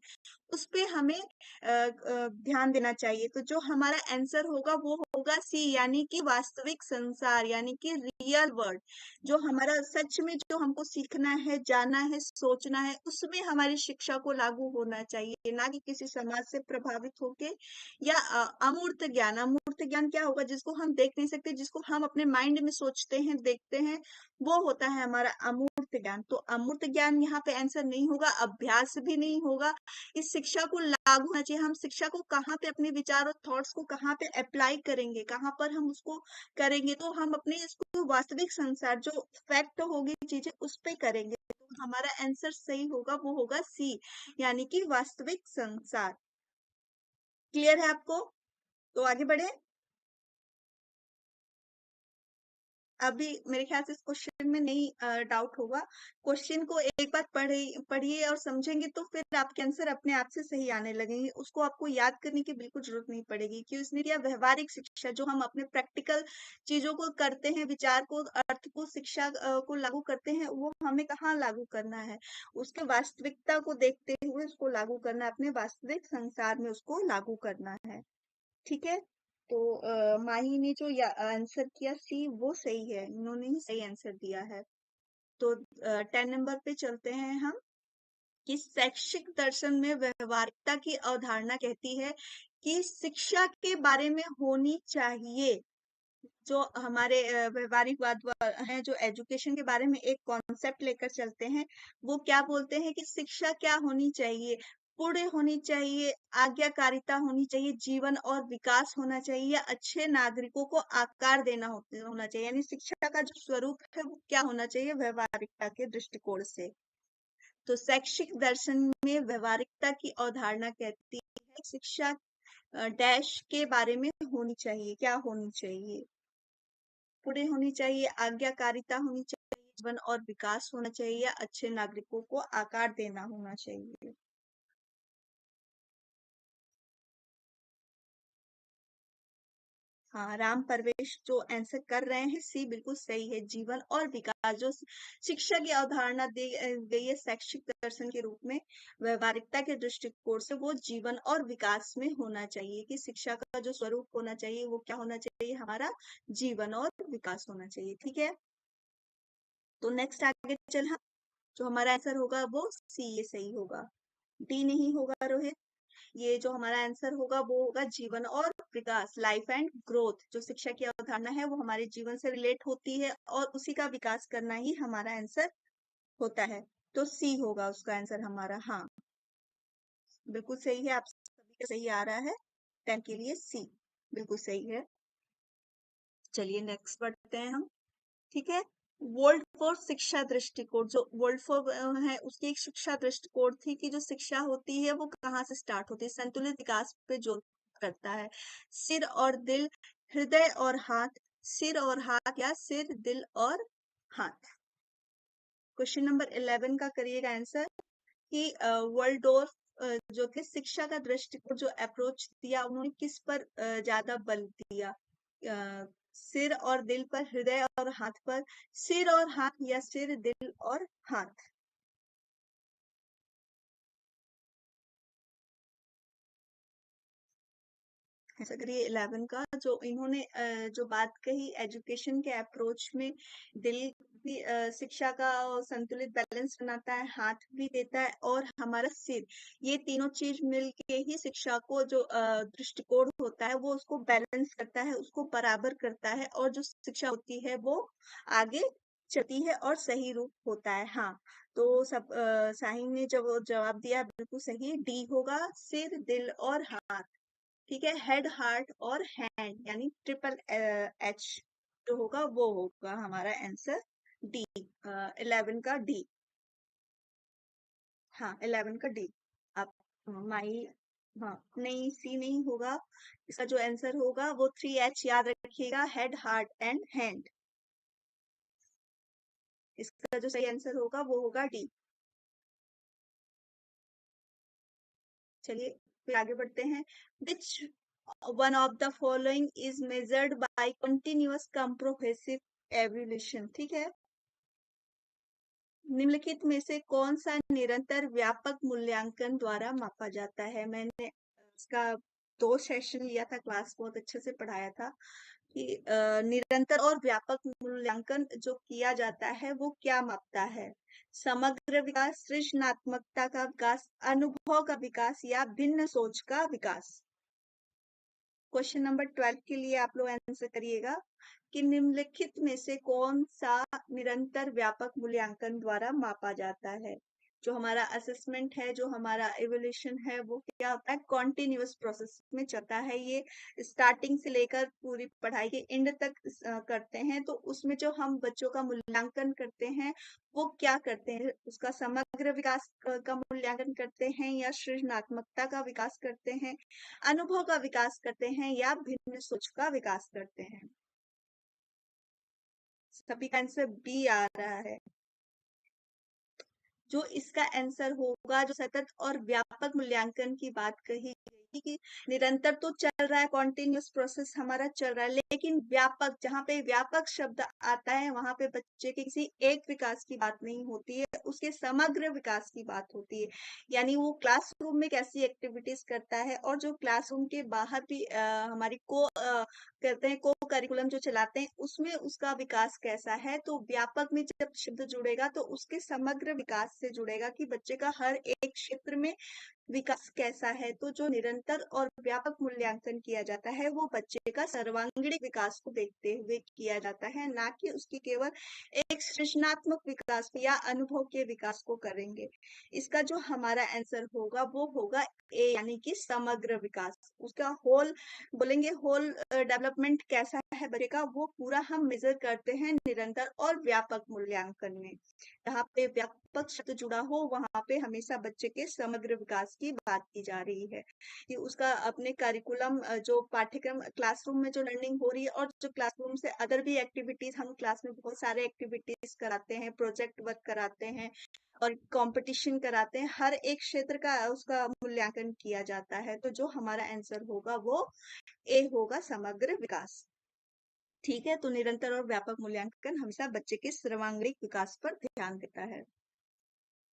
उस पे हमें ध्यान देना चाहिए। तो जो हमारा आंसर होगा वो होगा सी, यानी कि वास्तविक संसार, यानी कि रियल वर्ल्ड। जो हमारा सच में जो हमको सीखना है, जानना है, सोचना है, उसमें हमारी शिक्षा को लागू होना चाहिए, ना कि किसी समाज से प्रभावित होके या अमूर्त ज्ञान। अमूर्त ज्ञान क्या होगा? जिसको हम देख नहीं सकते, जिसको हम अपने माइंड में सोचते हैं, देखते हैं, वो होता है हमारा अमूर्त ज्ञान। तो अमूर्त ज्ञान यहाँ पे आंसर नहीं होगा, अभ्यास भी नहीं होगा। इस शिक्षा को लागू होना चाहिए। हम शिक्षा को कहाँ पे, अपने विचार और थॉट्स को कहाँ पे अप्लाई करेंगे, कहाँ पर हम उसको करेंगे? तो हम अपने इसको वास्तविक संसार, जो फैक्ट होगी चीजें, उस पे करेंगे। तो हमारा आंसर सही होगा, वो होगा सी, यानी कि वास्तविक संसार। क्लियर है आपको? तो आगे बढ़े। अभी मेरे ख्याल से इस क्वेश्चन में नहीं डाउट होगा। क्वेश्चन को एक बार पढ़िए और समझेंगे तो फिर आपके आंसर अपने आप से सही आने लगेंगे। उसको आपको याद करने की बिल्कुल जरूरत नहीं पड़ेगी। क्यों? इसने दिया व्यवहारिक शिक्षा, जो हम अपने प्रैक्टिकल चीजों को करते हैं, विचार को, अर्थ को, शिक्षा को लागू करते हैं, वो हमें कहाँ लागू करना है? उसके वास्तविकता को देखते हुए उसको लागू करना है, अपने वास्तविक संसार में उसको लागू करना है। ठीक है। तो माही ने जो आंसर किया सी, वो सही है, इन्होंने ही सही आंसर दिया है। तो 10 नंबर पे चलते हैं हम कि शैक्षिक दर्शन में व्यवहारिकता की अवधारणा कहती है कि शिक्षा के बारे में होनी चाहिए। जो हमारे व्यवहारिकवाद हैं, जो एजुकेशन के बारे में एक कॉन्सेप्ट लेकर चलते हैं, वो क्या बोलते हैं कि शिक्षा क्या होनी चाहिए? पुण्य होनी चाहिए, आज्ञाकारिता होनी चाहिए, जीवन और विकास होना चाहिए, या अच्छे नागरिकों को आकार देना होना चाहिए। यानी शिक्षा का जो स्वरूप है वो क्या होना चाहिए व्यवहारिकता के दृष्टिकोण से? तो शैक्षिक दर्शन में व्यवहारिकता की अवधारणा कहती है शिक्षा डैश के बारे में होनी चाहिए, क्या होनी चाहिए? पूरी होनी चाहिए, आज्ञाकारिता होनी चाहिए, जीवन और विकास होना चाहिए, अच्छे नागरिकों को आकार देना होना चाहिए। हाँ, राम परवेश जो आंसर कर रहे हैं, सी बिल्कुल सही है। जीवन और विकास जो शिक्षा की अवधारणा दी गई है शैक्षिक दर्शन के रूप में, व्यवहारिकता के दृष्टिकोण से वो जीवन और विकास में होना चाहिए कि शिक्षा का जो स्वरूप होना चाहिए वो क्या होना चाहिए, हमारा जीवन और विकास होना चाहिए। ठीक है, तो नेक्स्ट आगे चल, हाँ, जो हमारा आंसर होगा वो सी, ये सही होगा। डी नहीं होगा रोहित। ये जो हमारा आंसर होगा वो होगा जीवन और विकास, लाइफ एंड ग्रोथ। जो शिक्षा की अवधारणा है वो हमारे जीवन से रिलेट होती है और उसी का विकास करना ही हमारा आंसर होता है। तो सी होगा उसका आंसर हमारा। हाँ, बिल्कुल सही है, आप सभी का सही आ रहा है। 10 के लिए सी बिल्कुल सही है। चलिए नेक्स्ट बढ़ते हैं हम। ठीक है, वर्ल्ड फॉर शिक्षा दृष्टिकोण, जो वर्ल्ड फॉर है उसकी एक शिक्षा दृष्टिकोण थी कि जो शिक्षा होती है वो कहाँ से स्टार्ट होती है, संतुलित विकास पे जोर करता है। सिर और दिल, हृदय और हाथ, सिर और हाथ या सिर दिल और हाथ। क्वेश्चन नंबर 11 का करिएगा आंसर कि वर्ल्डोर्फ जो थे शिक्षा का दृष्टिकोण जो अप्रोच दिया उन्होंने किस पर ज्यादा बल दिया, सिर और दिल पर, हृदय और हाथ पर, सिर और हाथ या सिर दिल और हाथ। ऐसा करिए 11 का, जो इन्होंने जो बात कही एजुकेशन के अप्रोच में, दिल भी शिक्षा का संतुलित बैलेंस बनाता है, हाथ भी देता है और हमारा सिर, ये तीनों चीज मिलके ही शिक्षा को जो दृष्टिकोण होता है वो उसको बैलेंस करता है, उसको बराबर करता है और जो शिक्षा होती है वो आगे चलती है और सही रूप होता है। हाँ, तो सब साहिन ने जब जवाब दिया बिल्कुल सही, डी होगा, सिर दिल और हाथ। ठीक है, हेड हार्ट और हैंड यानी ट्रिपल एच जो होगा वो होगा हमारा आंसर डी, 11 का डी। हाँ, 11 का डी। आप माई, हाँ नहीं, सी नहीं होगा, इसका जो आंसर होगा वो 3H याद रखिएगा, हेड हार्ट एंड हैंड। इसका जो सही आंसर होगा वो होगा डी। चलिए फिर आगे बढ़ते हैं। Which one of the following is measured by continuous comprehensive evaluation. ठीक है, निम्नलिखित में से कौन सा निरंतर व्यापक मूल्यांकन द्वारा मापा जाता है? मैंने इसका 2 सेशन लिया था, क्लास बहुत अच्छे से पढ़ाया था कि निरंतर और व्यापक मूल्यांकन जो किया जाता है वो क्या मापता है? समग्र विकास, सृजनात्मकता का विकास, अनुभव का विकास या भिन्न सोच का विकास। क्वेश्चन नंबर 12 के लिए आप लोग आंसर करिएगा कि निम्नलिखित में से कौन सा निरंतर व्यापक मूल्यांकन द्वारा मापा जाता है? जो हमारा असेसमेंट है, जो हमारा एवोल्यूशन है, वो क्या होता है, कॉन्टिन्यूअस प्रोसेस में चलता है। ये स्टार्टिंग से लेकर पूरी पढ़ाई के एंड तक करते हैं। तो उसमें जो हम बच्चों का मूल्यांकन करते हैं वो क्या करते हैं, उसका समग्र विकास का मूल्यांकन करते हैं या सृजनात्मकता का विकास करते हैं, अनुभव का विकास करते हैं या भिन्न सोच का विकास करते हैं? सभी का आंसर बी आ रहा है। जो इसका आंसर होगा, जो सतत और व्यापक मूल्यांकन की बात कही गई कि निरंतर तो चल रहा है, कॉन्टिन्यूअस प्रोसेस हमारा चल रहा है, लेकिन व्यापक, जहाँ पे व्यापक शब्द आता है वहां पे बच्चे के किसी एक विकास की बात नहीं होती है, उसके समग्र विकास की बात होती है। यानी वो क्लासरूम में कैसी एक्टिविटीज करता है और जो क्लासरूम के बाहर भी हमारी को करते हैं, को करिकुलम जो चलाते हैं उसमें उसका विकास कैसा है। तो व्यापक में जब शब्द जुड़ेगा तो उसके समग्र विकास से जुड़ेगा कि बच्चे का हर एक क्षेत्र में विकास कैसा है। तो जो निरंतर और व्यापक मूल्यांकन किया जाता है वो बच्चे का सर्वांगीण विकास को देखते हुए किया जाता है, ना कि उसकी केवल एक सृजनात्मक विकास या अनुभव के विकास को करेंगे। इसका जो हमारा आंसर होगा वो होगा ए, यानी कि समग्र विकास। उसका होल बोलेंगे, होल डेवलपमेंट कैसा है बच्चे का, वो पूरा हम मेजर करते हैं निरंतर और व्यापक मूल्यांकन में। जहाँ पे व्यापक शब्द जुड़ा हो, वहां पे हमेशा बच्चे के समग्र विकास की बात की जा रही है कि उसका अपने करिकुलम, जो पाठ्यक्रम क्लासरूम में जो लर्निंग हो रही है, और जो क्लासरूम से अदर भी एक्टिविटीज, हम क्लास में बहुत सारे एक्टिविटीज कराते हैं, प्रोजेक्ट वर्क कराते हैं और कंपटीशन कराते हैं, हर एक क्षेत्र का उसका मूल्यांकन किया जाता है। तो जो हमारा आंसर होगा वो ए होगा, समग्र विकास। ठीक है, तो निरंतर और व्यापक मूल्यांकन हमेशा बच्चे के सर्वांगीण विकास पर ध्यान देता है।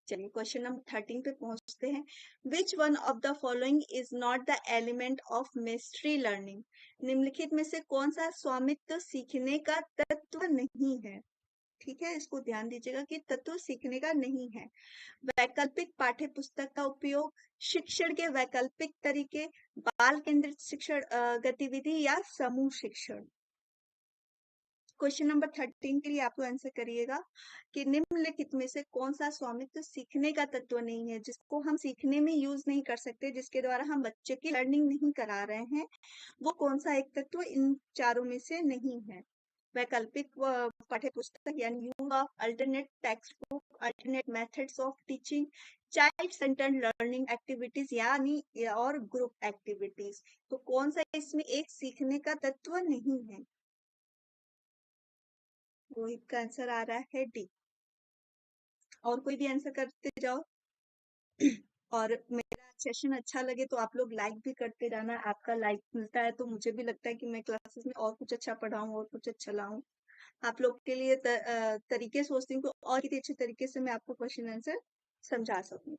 चलिए क्वेश्चन नंबर 13 पे पहुंचते हैं। Which one of the following is not the element of mystery learning? निम्नलिखित में से कौन सा स्वामित्व सीखने का तत्व नहीं है? ठीक है, इसको ध्यान दीजिएगा कि तत्व सीखने का नहीं है। वैकल्पिक पाठ्य पुस्तक का उपयोग, शिक्षण के वैकल्पिक तरीके, बाल केंद्रित शिक्षण गतिविधि या समूह शिक्षण। क्वेश्चन नंबर 13 के लिए आप लोग आंसर करिएगा कि निम्नलिखित में से कौन सा स्वामित्व सीखने का तत्व नहीं है, जिसको हम सीखने में यूज नहीं कर सकते, जिसके द्वारा हम बच्चे की लर्निंग नहीं करा रहे हैं, वो कौन सा एक तत्व इन चारों में से नहीं है? वैकल्पिक पाठ्य पुस्तक यानी use of alternate text book, alternate methods of teaching, child centred learning activities यानी और ग्रुप एक्टिविटीज। तो कौन सा इसमें एक सीखने का तत्व नहीं है? रोहित का आंसर आ रहा है डी। और कोई भी आंसर करते जाओ। और मेरा सेशन अच्छा लगे तो आप लोग लाइक भी करते जाना। आपका लाइक मिलता है तो मुझे भी लगता है कि मैं क्लासेस में और कुछ अच्छा पढ़ाऊं और कुछ अच्छा लाऊं। आप लोग के लिए तरीके सोचती हूँ कि और कितने अच्छे तरीके से मैं आपको क्वेश्चन आंसर समझा सकूं।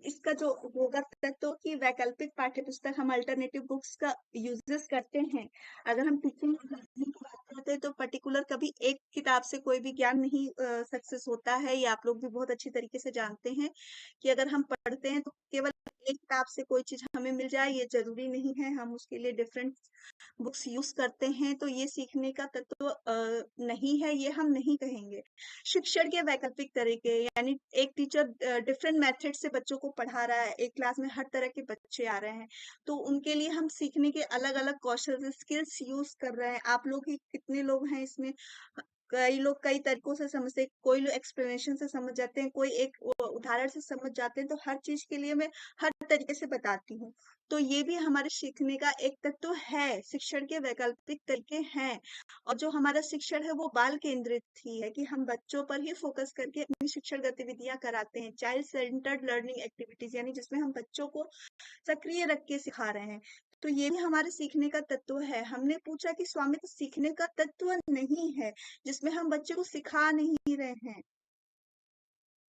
इसका जो होगा तो कि वैकल्पिक पाठ्य पुस्तक हम अल्टरनेटिव बुक्स का यूजेस करते हैं। अगर हम टीचिंग की बात करते हैं तो पर्टिकुलर कभी एक किताब से कोई भी ज्ञान नहीं सक्सेस होता है। ये आप लोग भी बहुत अच्छी तरीके से जानते हैं कि अगर हम पढ़ते हैं तो केवल एक किताब से कोई चीज हमें मिल जाए ये जरूरी नहीं है। हम उसके लिए डिफरेंट बुक्स यूज करते हैं, तो ये सीखने का तत्व नहीं है, ये हम नहीं कहेंगे। शिक्षण के वैकल्पिक तरीके यानी एक टीचर डिफरेंट मेथड से बच्चों को पढ़ा रहा है, एक क्लास में हर तरह के बच्चे आ रहे हैं, तो उनके लिए हम सीखने के अलग अलग कौशल स्किल्स यूज कर रहे हैं। आप लोग ही कितने लोग हैं इसमें, कई लोग कई तरीकों से समझते, कोई लोग एक्सप्लेनेशन से समझ जाते हैं, कोई एक उदाहरण से समझ जाते हैं। तो हर चीज के लिए मैं हर तरीके से बताती हूँ। तो ये भी हमारे सीखने का एक तत्व है। शिक्षण के वैकल्पिक तरीके हैं, और जो हमारा शिक्षण है वो बाल केंद्रित ही है कि हम बच्चों पर ही फोकस करके अपनी शिक्षण गतिविधियां कराते हैं। चाइल्ड सेंटर्ड लर्निंग एक्टिविटीज यानी जिसमें हम बच्चों को सक्रिय रख के सिखा रहे हैं। तो ये भी हमारे सीखने का तत्व है। हमने पूछा कि स्वामित्व सीखने का तत्व नहीं है, जिसमें हम बच्चे को सिखा नहीं रहे हैं।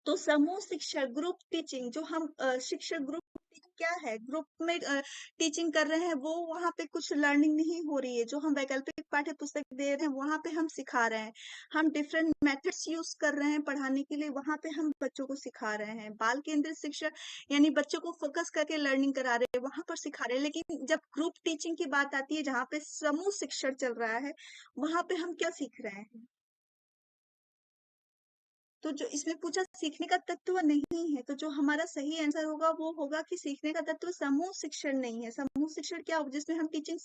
तो समूह शिक्षा, ग्रुप टीचिंग, जो हम शिक्षक ग्रुप क्या है, ग्रुप में टीचिंग कर रहे हैं, वो वहां पे कुछ लर्निंग नहीं हो रही है। जो हम वैकल्पिक पाठ्य पुस्तक दे रहे हैं वहां पे हम सिखा रहे हैं। हम डिफरेंट मेथड्स यूज कर रहे हैं पढ़ाने के लिए, वहां पे हम बच्चों को सिखा रहे हैं। बाल केंद्रित शिक्षा यानी बच्चों को फोकस करके लर्निंग करा रहे हैं, वहां पर सिखा रहे हैं। लेकिन जब ग्रुप टीचिंग की बात आती है, जहाँ पे समूह शिक्षण चल रहा है, वहां पे हम क्या सीख रहे हैं? तो जो इसमें पूछा सीखने का तत्व नहीं है, तो जो हमारा सही आंसर होगा वो होगा कि सीखने का तत्व समूह शिक्षण नहीं है। समूह शिक्षण क्या हो, जिसमें हम टीचिंग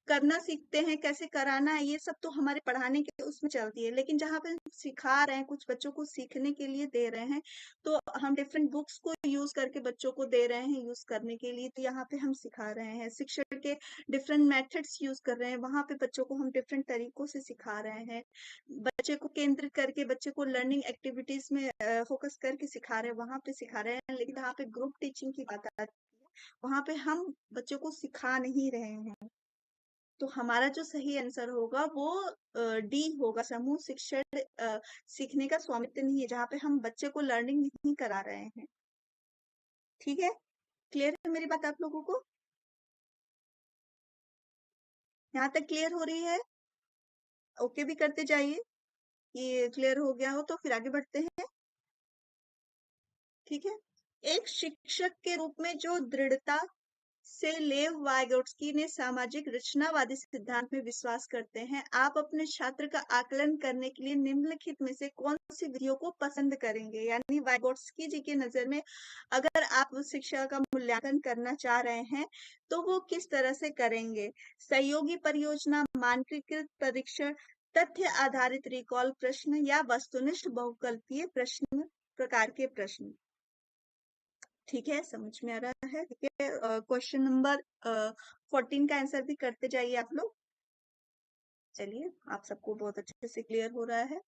करना सीखते हैं, कैसे कराना है, ये सब तो हमारे पढ़ाने के उसमें चलती है। लेकिन जहाँ पे हम सिखा रहे हैं, कुछ बच्चों को सीखने के लिए दे रहे हैं, तो हम डिफरेंट बुक्स को यूज करके बच्चों को दे रहे हैं यूज करने के लिए, तो यहाँ पे हम सिखा रहे हैं। शिक्षण के डिफरेंट मेथड्स यूज कर रहे हैं, वहां पे बच्चों को हम डिफरेंट तरीकों से सिखा रहे हैं। बच्चे को केंद्रित करके बच्चे को लर्निंग एक्टिविटीज में फोकस करके सिखा रहे हैं, वहां पे सिखा रहे हैं। लेकिन यहाँ पे ग्रुप टीचिंग की बात आती है, वहां पे हम बच्चों को सिखा नहीं रहे हैं। तो हमारा जो सही आंसर होगा वो डी होगा, समूह शिक्षण सीखने का स्वामित्व नहीं है, जहाँ पे हम बच्चे को लर्निंग नहीं करा रहे हैं। ठीक है, क्लियर है मेरी बात आप लोगों को? यहाँ तक क्लियर हो रही है? ओके भी करते जाइए, ये क्लियर हो गया हो तो फिर आगे बढ़ते हैं। ठीक है, एक शिक्षक के रूप में जो दृढ़ता, से लेव वाइगोट्स्की ने सामाजिक रचनावादी सिद्धांत में विश्वास करते हैं। आप अपने छात्र का आकलन करने के लिए निम्नलिखित में से कौन सी विधियों को पसंद करेंगे? यानी वाइगोट्स्की जी की नजर में अगर आप उस शिक्षा का मूल्यांकन करना चाह रहे हैं तो वो किस तरह से करेंगे? सहयोगी परियोजना, मानकीकृत परीक्षण, तथ्य आधारित रिकॉल प्रश्न या वस्तुनिष्ठ बहुकल्पीय प्रश्न प्रकार के प्रश्न। ठीक है, समझ में आ रहा है? ठीक है, क्वेश्चन नंबर 14 का आंसर भी करते जाइए आप लोग। चलिए, आप सबको बहुत अच्छे से क्लियर हो रहा है।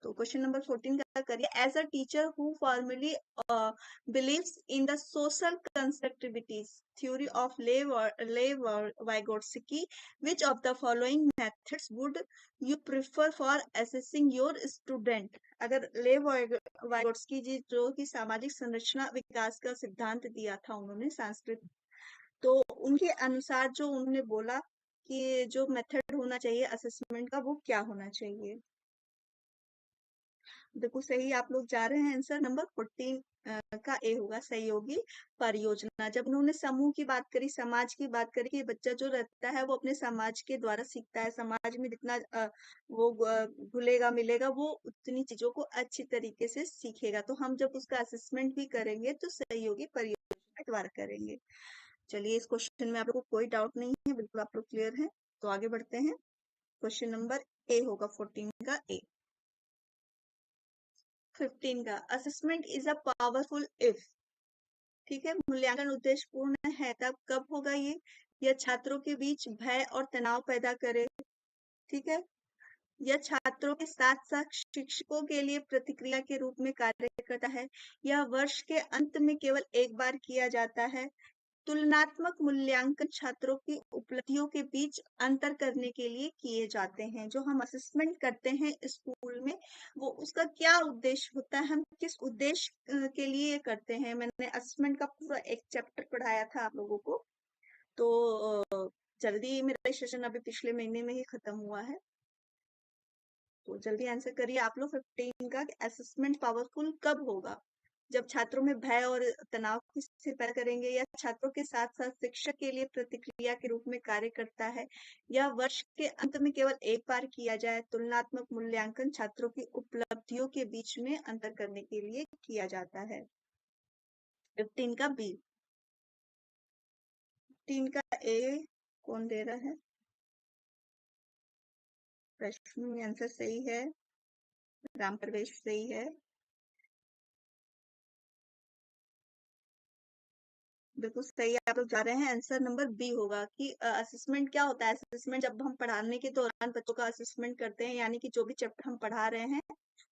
तो क्वेश्चन नंबर 14 का करिए। As a teacher who formally believes in the social constructivist theory of Lev Vygotsky, which of the following methods would you prefer for assessing your student? अगर लेव वाइगोट्स्की जी जो कि सामाजिक संरचना विकास का सिद्धांत दिया था उन्होंने संस्कृत, तो उनके अनुसार जो उन्होंने बोला कि जो मेथड होना चाहिए असेसमेंट का वो क्या होना चाहिए? देखो सही आप लोग जा रहे हैं। आंसर नंबर 14 का ए होगा, सहयोगी परियोजना। जब उन्होंने समूह की बात करी, समाज की बात करी कि बच्चा जो रहता है वो अपने समाज के द्वारा सीखता है, समाज में जितना वो घुलेगा मिलेगा वो उतनी चीजों को अच्छी तरीके से सीखेगा। तो हम जब उसका असेसमेंट भी करेंगे तो सहयोगी परियोजना द्वारा करेंगे। चलिए, इस क्वेश्चन में आप लोग को कोई डाउट नहीं है, बिल्कुल आप लोग क्लियर है। तो आगे बढ़ते हैं। क्वेश्चन नंबर ए होगा 14 का ए। 15 का assessment is a powerful if. ठीक है, मूल्यांकन उद्देश्यपूर्ण है तब कब होगा ये? यह छात्रों के बीच भय और तनाव पैदा करे। ठीक है, यह छात्रों के साथ साथ शिक्षकों के लिए प्रतिक्रिया के रूप में कार्य करता है। यह वर्ष के अंत में केवल एक बार किया जाता है। तुलनात्मक मूल्यांकन छात्रों की उपलब्धियों के बीच अंतर करने के लिए किए जाते हैं। जो हम असेसमेंट करते हैं स्कूल में, वो उसका क्या उद्देश्य होता है, हम किस उद्देश्य के लिए ये करते हैं? मैंने असेसमेंट का पूरा एक चैप्टर पढ़ाया था आप लोगों को। तो जल्दी मेरा सेशन अभी पिछले महीने में ही खत्म हुआ है, तो जल्दी आंसर करिए आप लोग 15 का। असेसमेंट पावरफुल कब होगा? जब छात्रों में भय और तनाव की स्थिति पैदा करेंगे, या छात्रों के साथ साथ शिक्षक के लिए प्रतिक्रिया के रूप में कार्य करता है, या वर्ष के अंत में केवल एक बार किया जाए। तुलनात्मक मूल्यांकन छात्रों की उपलब्धियों के बीच में अंतर करने के लिए किया जाता है। 15 का बी। 15 का ए कौन दे रहा है? प्रश्न आंसर सही है, राम प्रवेश सही है। बिल्कुल सही आप लोग जा रहे हैं। आंसर नंबर बी होगा कि असेसमेंट क्या होता है? असेसमेंट जब हम पढ़ाने के दौरान बच्चों का असेसमेंट करते हैं, यानी कि जो भी चैप्टर हम पढ़ा रहे हैं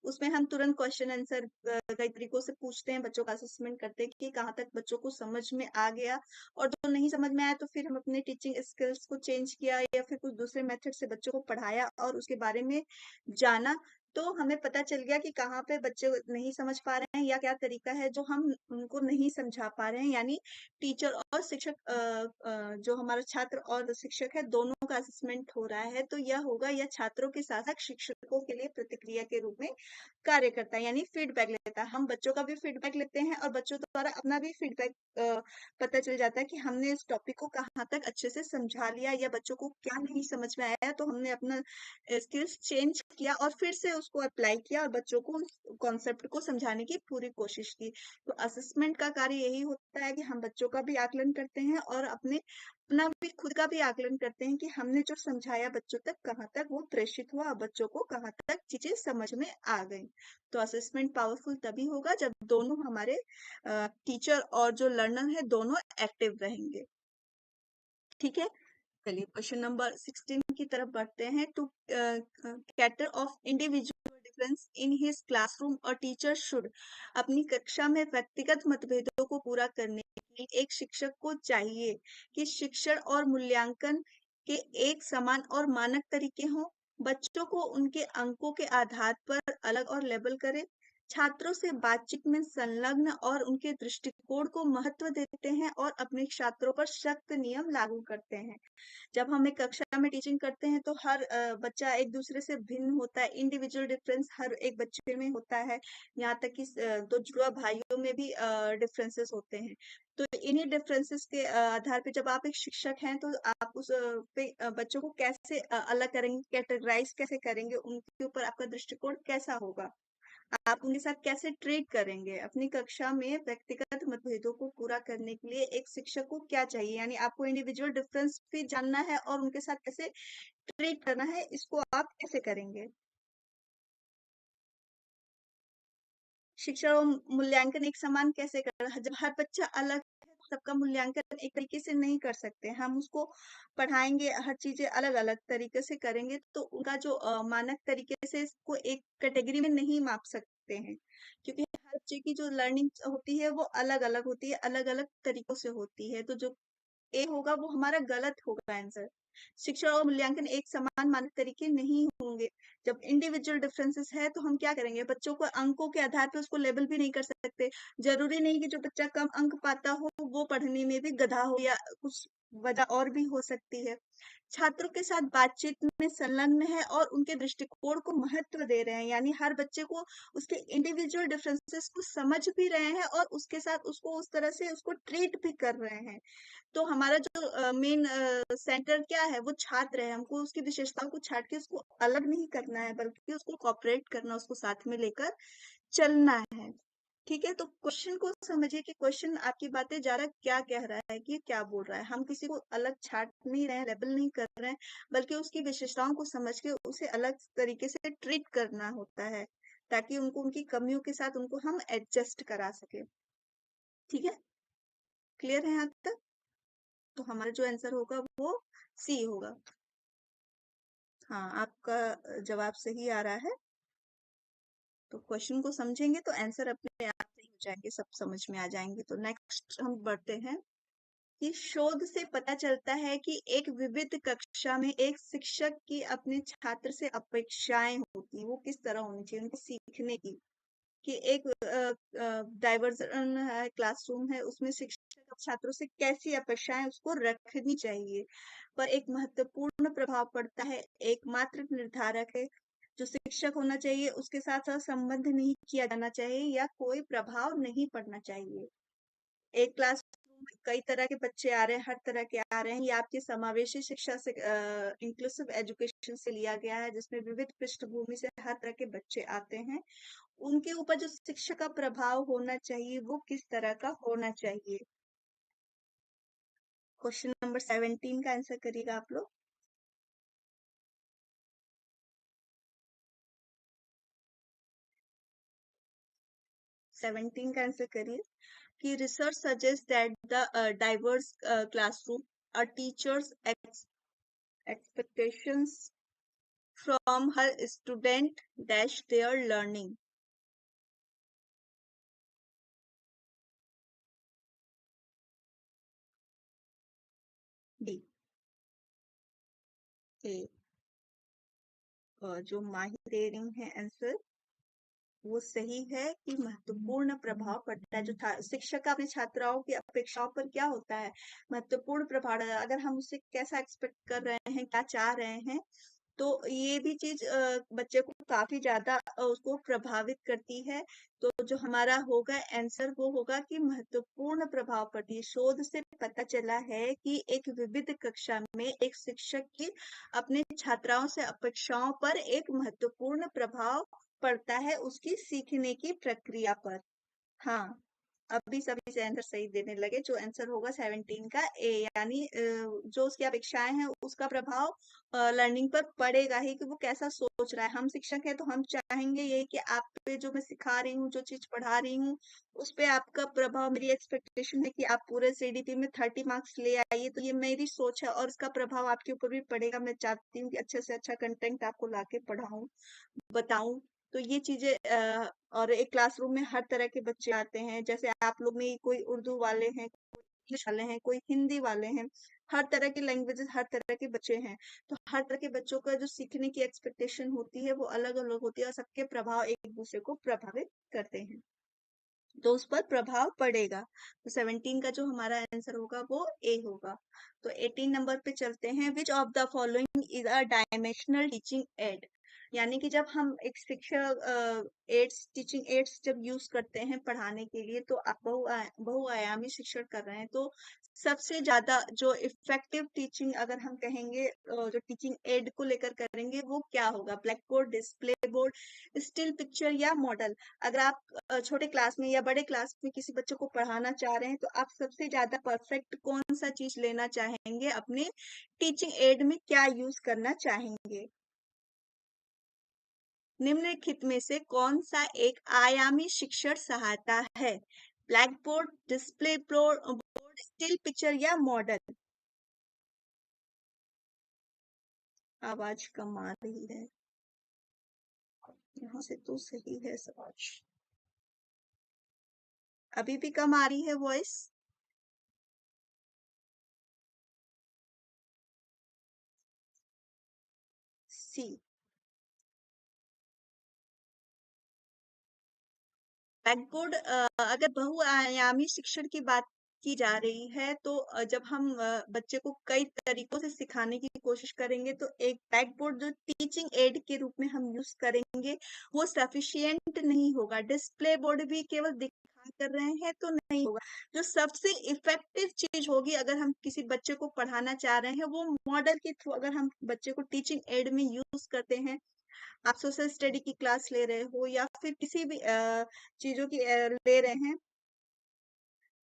उसमें हम तुरंत क्वेश्चन आंसर कई तरीकों से पूछते हैं, बच्चों का असेसमेंट करते हैं कि कहाँ तक बच्चों को समझ में आ गया, और जो नहीं समझ में आया तो फिर हम अपने टीचिंग स्किल्स को चेंज किया या फिर कुछ दूसरे मेथड से बच्चों को पढ़ाया और उसके बारे में जाना। तो हमें पता चल गया कि कहाँ पे बच्चे नहीं समझ पा रहे हैं या क्या तरीका है जो हम उनको नहीं समझा पा रहे हैं। यानी टीचर और शिक्षक जो हमारा छात्र और शिक्षक है दोनों का असेसमेंट हो रहा है, तो यह होगा, यह छात्रों के साथ साथ शिक्षकों के लिए प्रतिक्रिया के रूप में कार्य करता है, यानी फीडबैक लेता है। हम बच्चों का भी फीडबैक लेते हैं और बच्चों द्वारा अपना भी फीडबैक पता चल जाता है कि हमने इस टॉपिक को कहाँ तक अच्छे से समझा लिया, या बच्चों को क्या नहीं समझ में आया, तो हमने अपना स्किल्स चेंज किया और फिर से उसको अप्लाई किया और बच्चों को कॉन्सेप्ट को समझाने की पूरी कोशिश की। तो असेसमेंट का कार्य यही होता है कि हम बच्चों का भी आकलन करते हैं और अपना भी खुद का भी आकलन करते हैं कि हमने जो समझाया बच्चों तक कहाँ तक वो प्रेषित हुआ और बच्चों को कहाँ तक चीजें समझ में आ गई। तो असेसमेंट पावरफुल तभी होगा जब दोनों हमारे टीचर और जो लर्नर है दोनों एक्टिव रहेंगे। ठीक है, चलिए क्वेश्चन नंबर 16 की तरफ बढ़ते हैं। To cater of individual difference in his classroom और टीचर शुड। अपनी कक्षा में व्यक्तिगत मतभेदों को पूरा करने के लिए एक शिक्षक को चाहिए कि शिक्षण और मूल्यांकन के एक समान और मानक तरीके हों। बच्चों को उनके अंकों के आधार पर अलग और लेबल करे। छात्रों से बातचीत में संलग्न और उनके दृष्टिकोण को महत्व देते हैं और अपने छात्रों पर सख्त नियम लागू करते हैं। जब हम एक कक्षा में टीचिंग करते हैं तो हर बच्चा एक दूसरे से भिन्न होता है, इंडिविजुअल डिफरेंस हर एक बच्चे में होता है। यहाँ तक कि दो जुड़वा भाइयों में भी डिफरेंसेस होते हैं। तो इन्हीं डिफरेंसेस के आधार पे जब आप एक शिक्षक हैं तो आप उस पे बच्चों को कैसे अलग करेंगे, कैटेगराइज कैसे करेंगे, उनके ऊपर आपका दृष्टिकोण कैसा होगा, आप उनके साथ कैसे ट्रीट करेंगे। अपनी कक्षा में व्यक्तिगत मतभेदों को पूरा करने के लिए एक शिक्षक को क्या चाहिए, यानी आपको इंडिविजुअल डिफरेंस भी जानना है और उनके साथ कैसे ट्रीट करना है, इसको आप कैसे करेंगे। शिक्षा और मूल्यांकन एक समान कैसे करना है, जब हर बच्चा अलग है तो सबका मूल्यांकन एक तरीके से नहीं कर सकते। हम उसको पढ़ाएंगे, हर चीजें अलग अलग तरीके से करेंगे तो उनका जो मानक तरीके से इसको एक कैटेगरी में नहीं माप सकते हैं, क्योंकि हर बच्चे की जो लर्निंग होती है वो अलग अलग होती है, अलग अलग तरीकों से होती है। तो जो ए होगा वो हमारा गलत होगा आंसर। शिक्षा और मूल्यांकन एक समान मानक तरीके नहीं होंगे। जब इंडिविजुअल डिफरेंसेस है तो हम क्या करेंगे, बच्चों को अंकों के आधार पर उसको लेबल भी नहीं कर सकते। जरूरी नहीं कि जो बच्चा कम अंक पाता हो वो पढ़ने में भी गधा हो, या कुछ वजह और भी हो सकती है। छात्रों के साथ बातचीत में संलग्न है और उनके दृष्टिकोण को महत्व दे रहे हैं, यानी हर बच्चे को उसके इंडिविजुअल डिफरेंसेस को समझ भी रहे हैं और उसके साथ उसको उस तरह से उसको ट्रीट भी कर रहे हैं। तो हमारा जो मेन सेंटर क्या है, वो छात्र है। हमको उसकी विशेषताओं को छाट के उसको अलग नहीं करना है, बल्कि उसको कॉपरेट करना, उसको साथ में लेकर चलना है। ठीक है, तो क्वेश्चन को समझिए कि क्वेश्चन आपकी बातें ज्यादा क्या कह रहा है, कि क्या बोल रहा है। हम किसी को अलग छाट नहीं रहे हैं, लेबल नहीं कर रहे हैं, बल्कि उसकी विशेषताओं को समझ के उसे अलग तरीके से ट्रीट करना होता है, ताकि उनको उनकी कमियों के साथ उनको हम एडजस्ट करा सके। ठीक है, क्लियर है यहाँ तक? तो हमारा जो आंसर होगा वो सी होगा। हाँ, आपका जवाब सही आ रहा है। तो क्वेश्चन को समझेंगे तो आंसर अपने आप सही हो जाएंगे, सब समझ में आ जाएंगे। तो नेक्स्ट हम बढ़ते हैं कि शोध से पता चलता है कि एक विविध कक्षा में एक शिक्षक की अपने छात्र से अपेक्षाएं होती हैं, वो किस तरह होनी चाहिए उनको सीखने की। कि एक डाइवर्जन है, क्लासरूम है, उसमें शिक्षक अब छात्रों से कैसी अपेक्षाएं उसको रखनी चाहिए पर एक महत्वपूर्ण प्रभाव पड़ता है। एकमात्र निर्धारक है जो शिक्षक होना चाहिए, उसके साथ साथ संबंध नहीं किया जाना चाहिए या कोई प्रभाव नहीं पड़ना चाहिए। एक क्लास में कई तरह के बच्चे आ रहे हैं, हर तरह के आ रहे हैं, ये आपकी समावेशी शिक्षा से इंक्लूसिव एजुकेशन से लिया गया है, जिसमें विविध पृष्ठभूमि से हर तरह के बच्चे आते हैं। उनके ऊपर जो शिक्षा का प्रभाव होना चाहिए वो किस तरह का होना चाहिए। क्वेश्चन नंबर 17 का आंसर करिएगा आप लोग। 17 का आंसर करिए कि research suggest that the diverse classroom a teacher's expectations from her student dash their learning. D A जो माही दे रही है आंसर वो सही है कि महत्वपूर्ण प्रभाव पड़ता है। जो शिक्षक का अपने छात्राओं की अपेक्षाओं पर क्या होता है, महत्वपूर्ण प्रभाव डाला। अगर हम उससे कैसा एक्सपेक्ट कर रहे हैं, क्या चाह रहे हैं, तो ये भी चीज बच्चे को काफी ज्यादा उसको प्रभावित करती है। तो जो हमारा होगा आंसर वो होगा कि महत्वपूर्ण प्रभाव पड़ती है। शोध से पता चला है कि एक विविध कक्षा में एक शिक्षक की अपने छात्राओं से अपेक्षाओं पर एक महत्वपूर्ण प्रभाव पड़ता है उसकी सीखने की प्रक्रिया पर। हाँ, अभी सभी से आंसर सही देने लगे। जो आंसर होगा 17 का ए, यानी जो उसकी अपेक्षाएं हैं उसका प्रभाव लर्निंग पर पड़ेगा ही, कि वो कैसा सोच रहा है। हम शिक्षक हैं तो हम चाहेंगे ये कि आप पे जो मैं सिखा रही हूँ, जो चीज पढ़ा रही हूँ, उस पे आपका प्रभाव, मेरी एक्सपेक्टेशन है कि आप पूरे सीडीपी में 30 मार्क्स ले आइए। तो ये मेरी सोच है और इसका प्रभाव आपके ऊपर भी पड़ेगा। मैं चाहती हूँ कि अच्छे से अच्छा कंटेंट आपको लाके पढ़ाऊं, बताऊं। तो ये चीजें और एक क्लासरूम में हर तरह के बच्चे आते हैं, जैसे आप लोग में कोई उर्दू वाले हैं, कोई इंग्लिश वाले हैं, कोई हिंदी वाले हैं, हर तरह के लैंग्वेजेस, हर तरह के बच्चे हैं, तो हर तरह के बच्चों का जो सीखने की एक्सपेक्टेशन होती है वो अलग अलग होती है, और सबके प्रभाव एक दूसरे को प्रभावित करते हैं, तो उस पर प्रभाव पड़ेगा। तो 17 का जो हमारा आंसर होगा वो ए होगा। तो 18 नंबर पे चलते हैं, which of the following is a dimensional teaching add. यानी कि जब हम एक शिक्षक एड्स, टीचिंग एड्स जब यूज करते हैं पढ़ाने के लिए, तो आप बहुआयामी शिक्षण कर रहे हैं, तो सबसे ज्यादा जो इफेक्टिव टीचिंग अगर हम कहेंगे जो टीचिंग एड को लेकर करेंगे वो क्या होगा? Black board, display board, still picture या मॉडल। अगर आप छोटे क्लास में या बड़े क्लास में किसी बच्चे को पढ़ाना चाह रहे हैं, तो आप सबसे ज्यादा परफेक्ट कौन सा चीज लेना चाहेंगे? अपने टीचिंग एड में क्या यूज करना चाहेंगे? निम्नलिखित में से कौन सा एक आयामी शिक्षण सहायता है? Black board, display board, still picture या मॉडल? आवाज कम आ रही है यहाँ से, तो सही है आवाज। अभी भी कम आ रही है वॉइस? सी। ब्लैकबोर्ड, अगर बहुआयामी शिक्षण की बात की जा रही है, तो जब हम बच्चे को कई तरीकों से सिखाने की कोशिश करेंगे, तो एक ब्लैक बोर्ड जो टीचिंग एड के रूप में हम यूज करेंगे वो सफिशियंट नहीं होगा। डिस्प्ले बोर्ड भी केवल दिखा कर रहे हैं तो नहीं होगा। जो सबसे इफेक्टिव चीज होगी अगर हम किसी बच्चे को पढ़ाना चाह रहे हैं, वो मॉडल के थ्रू अगर हम बच्चे को टीचिंग एड में यूज करते हैं। आप सोशल स्टडी की क्लास ले रहे हो या फिर किसी भी चीजों की ले रहे हैं,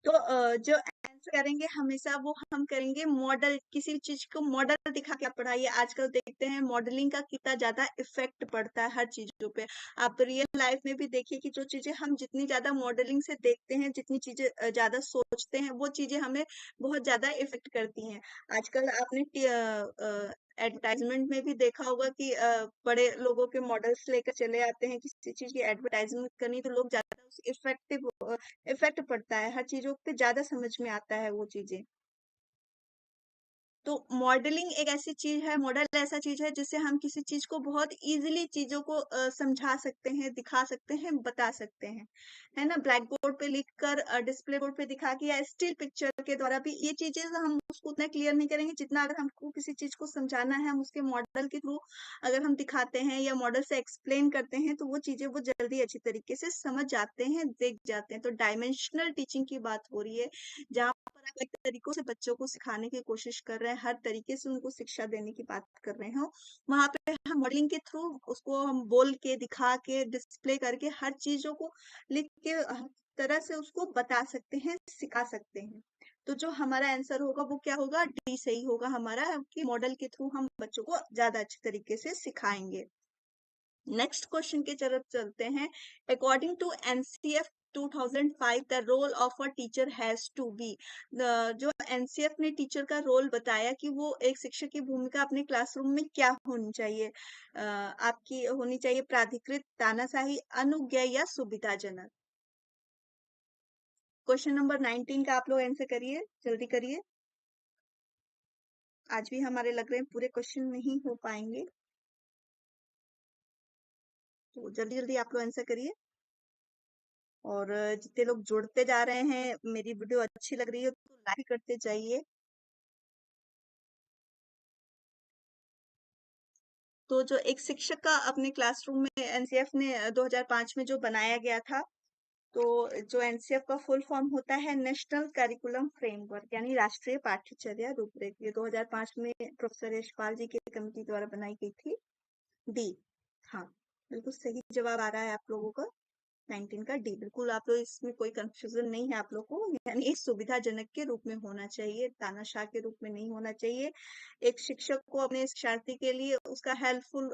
तो जो आंसर करेंगे हमेशा वो हम करेंगे मॉडल, किसी भी चीज को मॉडल दिखा के आप पढ़ाइए। आजकल देखते हैं मॉडलिंग का कितना ज्यादा इफेक्ट पड़ता है हर चीजों पे। आप रियल लाइफ में भी देखिए कि जो चीजें हम जितनी ज्यादा मॉडलिंग से देखते हैं, जितनी चीजें ज्यादा सोचते हैं, वो चीजें हमें बहुत ज्यादा इफेक्ट करती हैं। आजकल आपने एडवर्टाइजमेंट में भी देखा होगा कि बड़े लोगों के मॉडल्स लेकर चले आते हैं किसी चीज की एडवर्टाइजमेंट करनी, तो लोग ज्यादा इफेक्टिव इफेक्ट पड़ता है, हर चीजों पे ज्यादा समझ में आता है वो चीजें। तो मॉडलिंग एक ऐसी चीज है, मॉडल ऐसा चीज है जिससे हम किसी चीज को बहुत इजीली चीजों को समझा सकते हैं, दिखा सकते हैं, बता सकते हैं, है ना। ब्लैक बोर्ड पे लिख कर, डिस्प्ले बोर्ड पे दिखा के, या स्टिल पिक्चर के द्वारा भी ये चीजें हम उसको उतना क्लियर नहीं करेंगे जितना अगर हमको किसी चीज को समझाना है, हम उसके मॉडल के थ्रू अगर हम दिखाते हैं या मॉडल से एक्सप्लेन करते हैं, तो वो चीजें वो जल्दी अच्छी तरीके से समझ जाते हैं, देख जाते हैं। तो डायमेंशनल टीचिंग की बात हो रही है, जहाँ पर आप एक तरीकों से बच्चों को सिखाने की कोशिश कर रहे हैं, हर तरीके से उनको शिक्षा देने की बात कर रहे हो, वहां पे हम मॉडलिंग के थ्रू उसको हम बोल के, दिखा के, डिस्प्ले करके, हर चीजों को लिख के हर तरह से उसको बता सकते हैं, सिखा सकते हैं। तो जो हमारा आंसर होगा वो क्या होगा? डी सही होगा हमारा, कि मॉडल के थ्रू हम बच्चों को ज्यादा अच्छे तरीके से सिखाएंगे। नेक्स्ट क्वेश्चन की तरफ चलते हैं। According to NCF 2005, the role of a teacher has to be. जो एनसीएफ ने टीचर का रोल बताया कि वो एक शिक्षक की भूमिका अपने क्लासरूम में क्या होनी चाहिए, आपकी होनी चाहिए प्राधिकृत, तानाशाही, अनुज्ञा या सुविधाजनक। क्वेश्चन नंबर 19 का आप लोग आंसर करिए, जल्दी करिए। आज भी हमारे लग रहे हैं पूरे क्वेश्चन नहीं हो पाएंगे, तो जल्दी जल्दी आप लोग आंसर करिए। और जितने लोग जुड़ते जा रहे हैं, मेरी वीडियो अच्छी लग रही है तो लाइक करते जाइए। तो जो एक शिक्षक का अपने क्लासरूम में एनसीएफ ने 2005 में जो बनाया गया था, तो जो एनसीएफ का फुल फॉर्म होता है नेशनल करिकुलम फ्रेमवर्क, यानी राष्ट्रीय पाठ्यचर्या रूपरेखा। ये 2005 में प्रोफेसर यशपाल जी की कमेटी द्वारा बनाई गई थी। डी, हाँ बिल्कुल सही जवाब आ रहा है आप लोगों का। 19 का डी, बिल्कुल आप लोग, इसमें कोई कंफ्यूजन नहीं है आप लोग को, यानी सुविधाजनक के रूप में होना चाहिए, तानाशाह के रूप में नहीं होना चाहिए। एक शिक्षक को अपने शिक्षार्थी के लिए उसका हेल्पफुल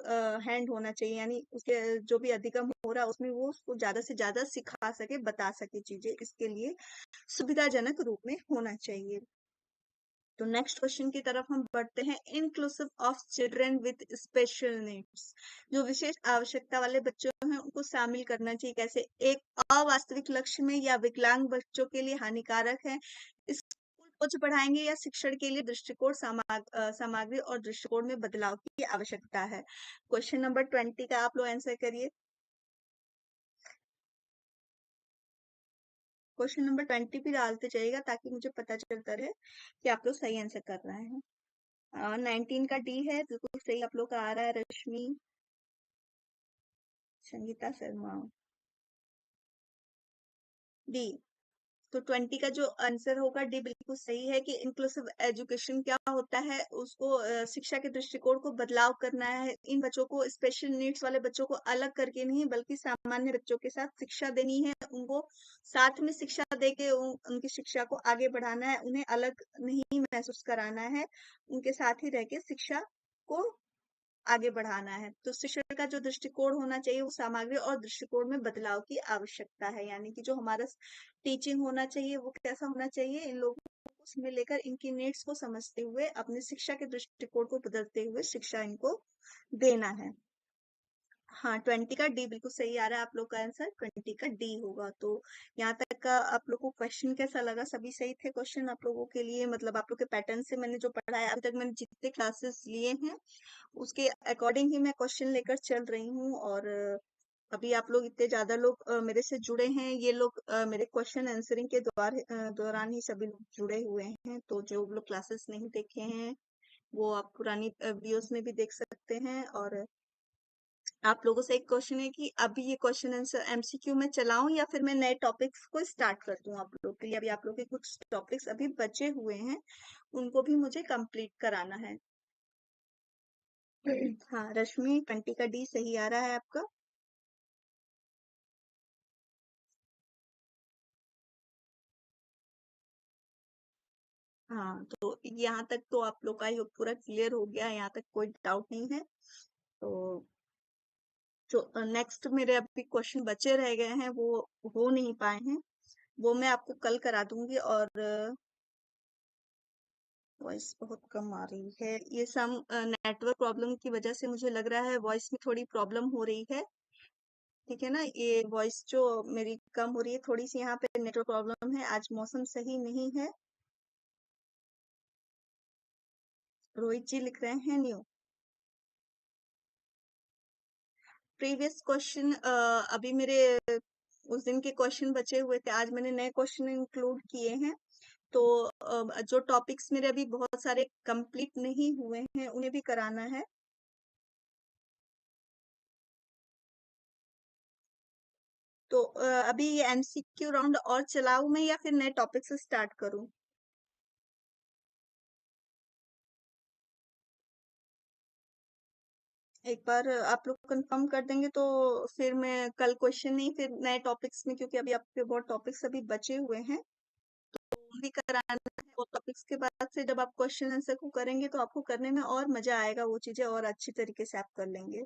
हैंड होना चाहिए, यानी उसके जो भी अधिगम हो रहा है उसमें वो उसको ज्यादा से ज्यादा सिखा सके, बता सके चीजें, इसके लिए सुविधाजनक रूप में होना चाहिए। तो नेक्स्ट क्वेश्चन की तरफ हम बढ़ते हैं। Inclusive of children with special needs, जो विशेष आवश्यकता वाले बच्चों हैं उनको शामिल करना चाहिए कैसे? एक अवास्तविक लक्ष्य में या विकलांग बच्चों के लिए हानिकारक है। स्कूल सोच बढ़ाएंगे या शिक्षण के लिए दृष्टिकोण सामग्री और दृष्टिकोण में बदलाव की आवश्यकता है। क्वेश्चन नंबर 20 का आप लोग आंसर करिए। क्वेश्चन नंबर 20 भी डालते जाइएगा ताकि मुझे पता चलता रहे कि आप लोग सही आंसर कर रहे हैं। 19 का डी है, बिल्कुल सही आप लोग का आ रहा है। रश्मि, संगीता शर्मा, डी। तो 20 का जो आंसर होगा डी बिल्कुल सही है कि इंक्लूसिव एजुकेशन क्या होता है, उसको शिक्षा के दृष्टिकोण को बदलाव करना है। इन बच्चों को, स्पेशल नीड्स वाले बच्चों को अलग करके नहीं बल्कि सामान्य बच्चों के साथ शिक्षा देनी है। उनको साथ में शिक्षा देके उनकी शिक्षा को आगे बढ़ाना है। उन्हें अलग नहीं महसूस कराना है, उनके साथ ही रह के शिक्षा को आगे बढ़ाना है। तो शिक्षण का जो दृष्टिकोण होना चाहिए वो सामग्री और दृष्टिकोण में बदलाव की आवश्यकता है। यानी कि जो हमारा टीचिंग होना चाहिए वो कैसा होना चाहिए, इन लोगों को उसमें लेकर इनकी नीड्स को समझते हुए अपनी शिक्षा के दृष्टिकोण को बदलते हुए शिक्षा इनको देना है। हाँ, 20 का डी बिल्कुल सही आ रहा है आप लोग का आंसर, 20 का डी होगा। तो यहाँ तक का आप लोग को क्वेश्चन कैसा लगा? सभी सही थे क्वेश्चन आप लोगों के लिए? मतलब आप लोग के पैटर्न से मैंने जो पढ़ा है अभी तक, मैंने जितने क्लासेस लिए हैं उसके अकॉर्डिंग ही मैं क्वेश्चन लेकर चल रही हूँ। और अभी आप लोग इतने ज्यादा लोग मेरे से जुड़े हैं, ये लोग मेरे क्वेश्चन आंसरिंग के दौरान ही सभी लोग जुड़े हुए हैं। तो जो लोग क्लासेस नहीं देखे हैं वो आप पुरानी वीडियोस में भी देख सकते हैं। और आप लोगों से एक क्वेश्चन है कि अभी ये क्वेश्चन आंसर एमसीक्यू में चलाऊं या फिर मैं नए टॉपिक्स को स्टार्ट कर दूं आप लोग के लिए। अभी आप लोग के कुछ टॉपिक्स अभी बचे हुए हैं, उनको भी मुझे कंप्लीट कराना है। हाँ, रश्मि 20 का डी सही आ रहा है आपका। हाँ, तो यहाँ तक तो आप लोग का ये पूरा क्लियर हो गया, यहाँ तक कोई डाउट नहीं है। तो जो नेक्स्ट मेरे अभी क्वेश्चन बचे रह गए हैं वो हो नहीं पाए हैं, वो मैं आपको कल करा दूंगी। और वॉइस बहुत कम आ रही है, ये सम नेटवर्क प्रॉब्लम की वजह से मुझे लग रहा है वॉइस में थोड़ी प्रॉब्लम हो रही है। ठीक है ना, ये वॉइस जो मेरी कम हो रही है थोड़ी सी, यहाँ पे नेटवर्क प्रॉब्लम है, आज मौसम सही नहीं है। रोहित जी लिख रहे हैं न्यू। प्रीवियस क्वेश्चन अभी मेरे उस दिन के क्वेश्चन बचे हुए थे, आज मैंने नए क्वेश्चन इंक्लूड किए हैं। तो जो टॉपिक्स मेरे अभी बहुत सारे कंप्लीट नहीं हुए हैं उन्हें भी कराना है। तो अभी ये एमसीक्यू राउंड और चलाऊं मैं या फिर नए टॉपिक से स्टार्ट करूं? एक बार आप लोग कंफर्म कर देंगे तो फिर मैं कल क्वेश्चन नहीं, फिर नए टॉपिक्स में, क्योंकि अभी आपके बहुत टॉपिक्स अभी बचे हुए हैं तो भी कराना है। वो टॉपिक्स के बाद से जब आप क्वेश्चन आंसर को करेंगे तो आपको करने में और मजा आएगा, वो चीजें और अच्छी तरीके से आप कर लेंगे।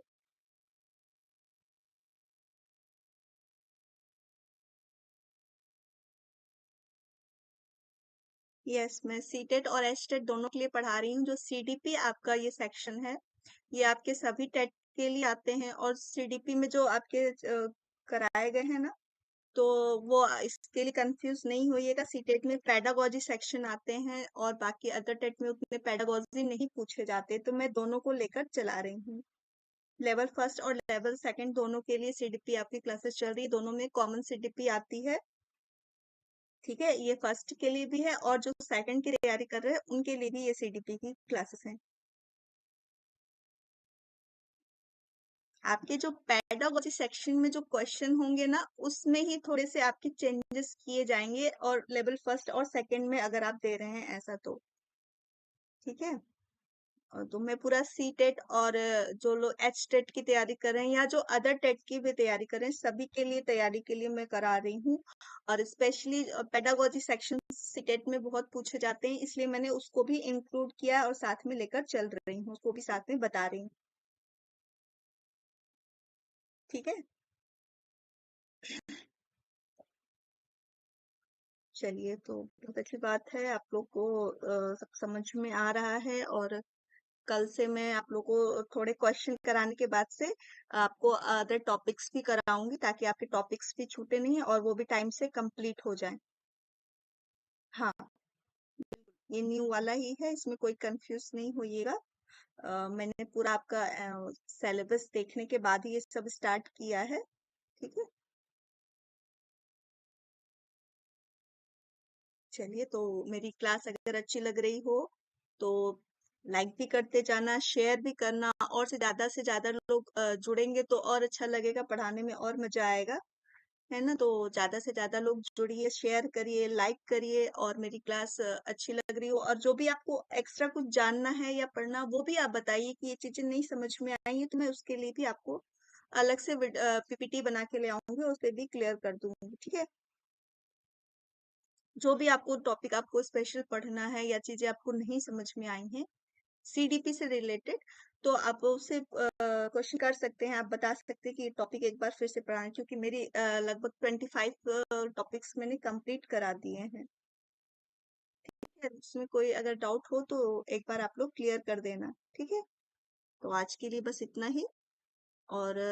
यस, मैं सीटेट और एचटेट दोनों के लिए पढ़ा रही हूँ। जो सीडीपी आपका ये सेक्शन है, ये आपके सभी टेट के लिए आते हैं। और सीडीपी में जो आपके कराए गए हैं ना, तो वो इसके लिए कंफ्यूज नहीं होइएगा। सीटेट में पेडागोजी सेक्शन आते हैं और बाकी अदर टेट में उतने पेडागोजी नहीं पूछे जाते। तो मैं दोनों को लेकर चला रही हूँ। लेवल फर्स्ट और लेवल सेकंड दोनों के लिए सीडीपी आपकी क्लासेस चल रही है, दोनों में कॉमन सीडीपी आती है। ठीक है, ये फर्स्ट के लिए भी है और जो सेकंड की तैयारी कर रहे हैं उनके लिए भी ये सीडीपी की क्लासेस हैं। आपके जो पेडागोजी सेक्शन में जो क्वेश्चन होंगे ना, उसमें ही थोड़े से आपके चेंजेस किए जाएंगे, और लेवल फर्स्ट और सेकंड में अगर आप दे रहे हैं ऐसा तो। ठीक है। और तो मैं पूरा सी टेट और जो लोग एच टेट की तैयारी कर रहे हैं या जो अदर टेट की भी तैयारी कर रहे हैं, सभी के लिए तैयारी के लिए मैं करा रही हूँ। और specially pedagogy section C TET में बहुत पूछे जाते हैं, इसलिए मैंने उसको भी इंक्लूड किया और साथ में लेकर चल रही हूँ, उसको भी साथ में बता रही हूँ। ठीक है, चलिए, तो बहुत अच्छी बात है, आप लोग को सब समझ में आ रहा है। और कल से मैं आप लोग को थोड़े क्वेश्चन कराने के बाद से आपको अदर टॉपिक्स भी कराऊंगी, ताकि आपके टॉपिक्स भी छूटे नहीं और वो भी टाइम से कंप्लीट हो जाए। हाँ, ये न्यू वाला ही है, इसमें कोई कंफ्यूज नहीं होइएगा। मैंने पूरा आपका सिलेबस देखने के बाद ही ये सब स्टार्ट किया है। ठीक है, चलिए, तो मेरी क्लास अगर अच्छी लग रही हो तो लाइक भी करते जाना, शेयर भी करना, और से ज्यादा लोग जुड़ेंगे तो और अच्छा लगेगा, पढ़ाने में और मजा आएगा, है ना। तो ज्यादा से ज्यादा लोग जुड़िए, शेयर करिए, लाइक करिए, और मेरी क्लास अच्छी लग रही हो, और जो भी आपको एक्स्ट्रा कुछ जानना है या पढ़ना, वो भी आप बताइए कि ये चीजें नहीं समझ में आई है, तो मैं उसके लिए भी आपको अलग से पीपीटी बना के ले आऊंगी, उस पर भी क्लियर कर दूंगी। ठीक है, जो भी आपको टॉपिक आपको स्पेशल पढ़ना है या चीजें आपको नहीं समझ में आई हैं सीडीपी से रिलेटेड, तो आप उससे क्वेश्चन कर सकते हैं, आप बता सकते हैं कि ये टॉपिक एक बार फिर से पढ़ाएं, क्योंकि मेरी लगभग 25 टॉपिक्स मैंने कंप्लीट करा दिए हैं। ठीक है, उसमें कोई अगर डाउट हो तो एक बार आप लोग क्लियर कर देना। ठीक है, तो आज के लिए बस इतना ही। और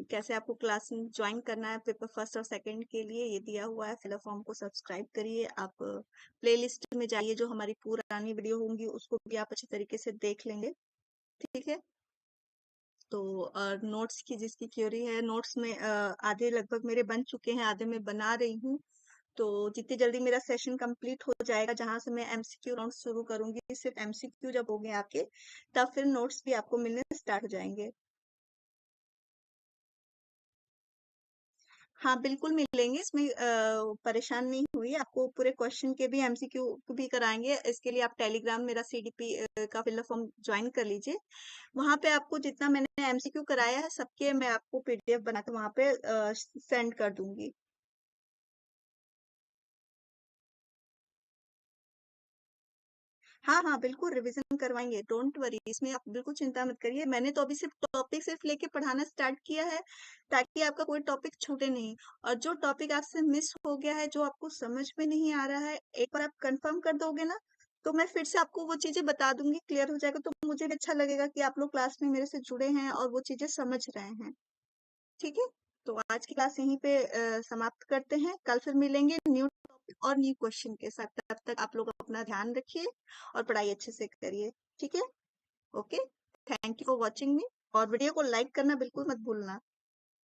कैसे आपको क्लास ज्वाइन करना है पेपर फर्स्ट और सेकंड के लिए, ये दिया हुआ है, फिलअप फॉर्म को सब्सक्राइब करिए, आप प्लेलिस्ट में जाइए, जो हमारी पुरानी वीडियो होंगी उसको भी आप अच्छे तरीके से देख लेंगे। ठीक है, तो नोट्स की जिसकी क्यूरी है, नोट्स में आधे लगभग मेरे बन चुके हैं, आधे मैं बना रही हूँ। तो जितनी जल्दी मेरा सेशन कंप्लीट हो जाएगा, जहां से मैं एमसीक्यू राउंड शुरू करूंगी, सिर्फ एमसीक्यू जब हो गए आपके, तब फिर नोट्स भी आपको मिलने स्टार्ट हो जाएंगे। हाँ, बिल्कुल मिलेंगे, इसमें परेशान नहीं हुई, आपको पूरे क्वेश्चन के भी एमसीक्यू भी कराएंगे। इसके लिए आप टेलीग्राम मेरा सीडीपी का फिलअप फॉर्म ज्वाइन कर लीजिए, वहां पे आपको जितना मैंने एमसीक्यू कराया है सबके मैं आपको पीडीएफ बना के वहां पे सेंड कर दूंगी। हाँ हाँ, बिल्कुल रिवीजन करवाएंगे, डोंट वरी, इसमें आप बिल्कुल चिंता मत करिए। मैंने तो अभी सिर्फ टॉपिक सिर्फ लेके पढ़ाना स्टार्ट किया है, ताकि आपका कोई टॉपिक छूटे नहीं। और जो टॉपिक आपसे मिस हो गया है, जो आपको समझ में नहीं आ रहा है, एक बार आप कंफर्म कर दोगे ना, तो मैं फिर से आपको वो चीजें बता दूंगी, क्लियर हो जाएगा, तो मुझे भी अच्छा लगेगा कि आप लोग क्लास में मेरे से जुड़े हैं और वो चीजें समझ रहे हैं। ठीक है, तो आज की क्लास यहीं पे समाप्त करते हैं, कल फिर मिलेंगे न्यू टॉपिक और न्यू क्वेश्चन के साथ। तब तक आप लोग अपना ध्यान रखिए और पढ़ाई अच्छे से करिए। ठीक है, okay, thank you for watching मी, और वीडियो को लाइक करना बिल्कुल मत भूलना।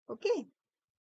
ओके।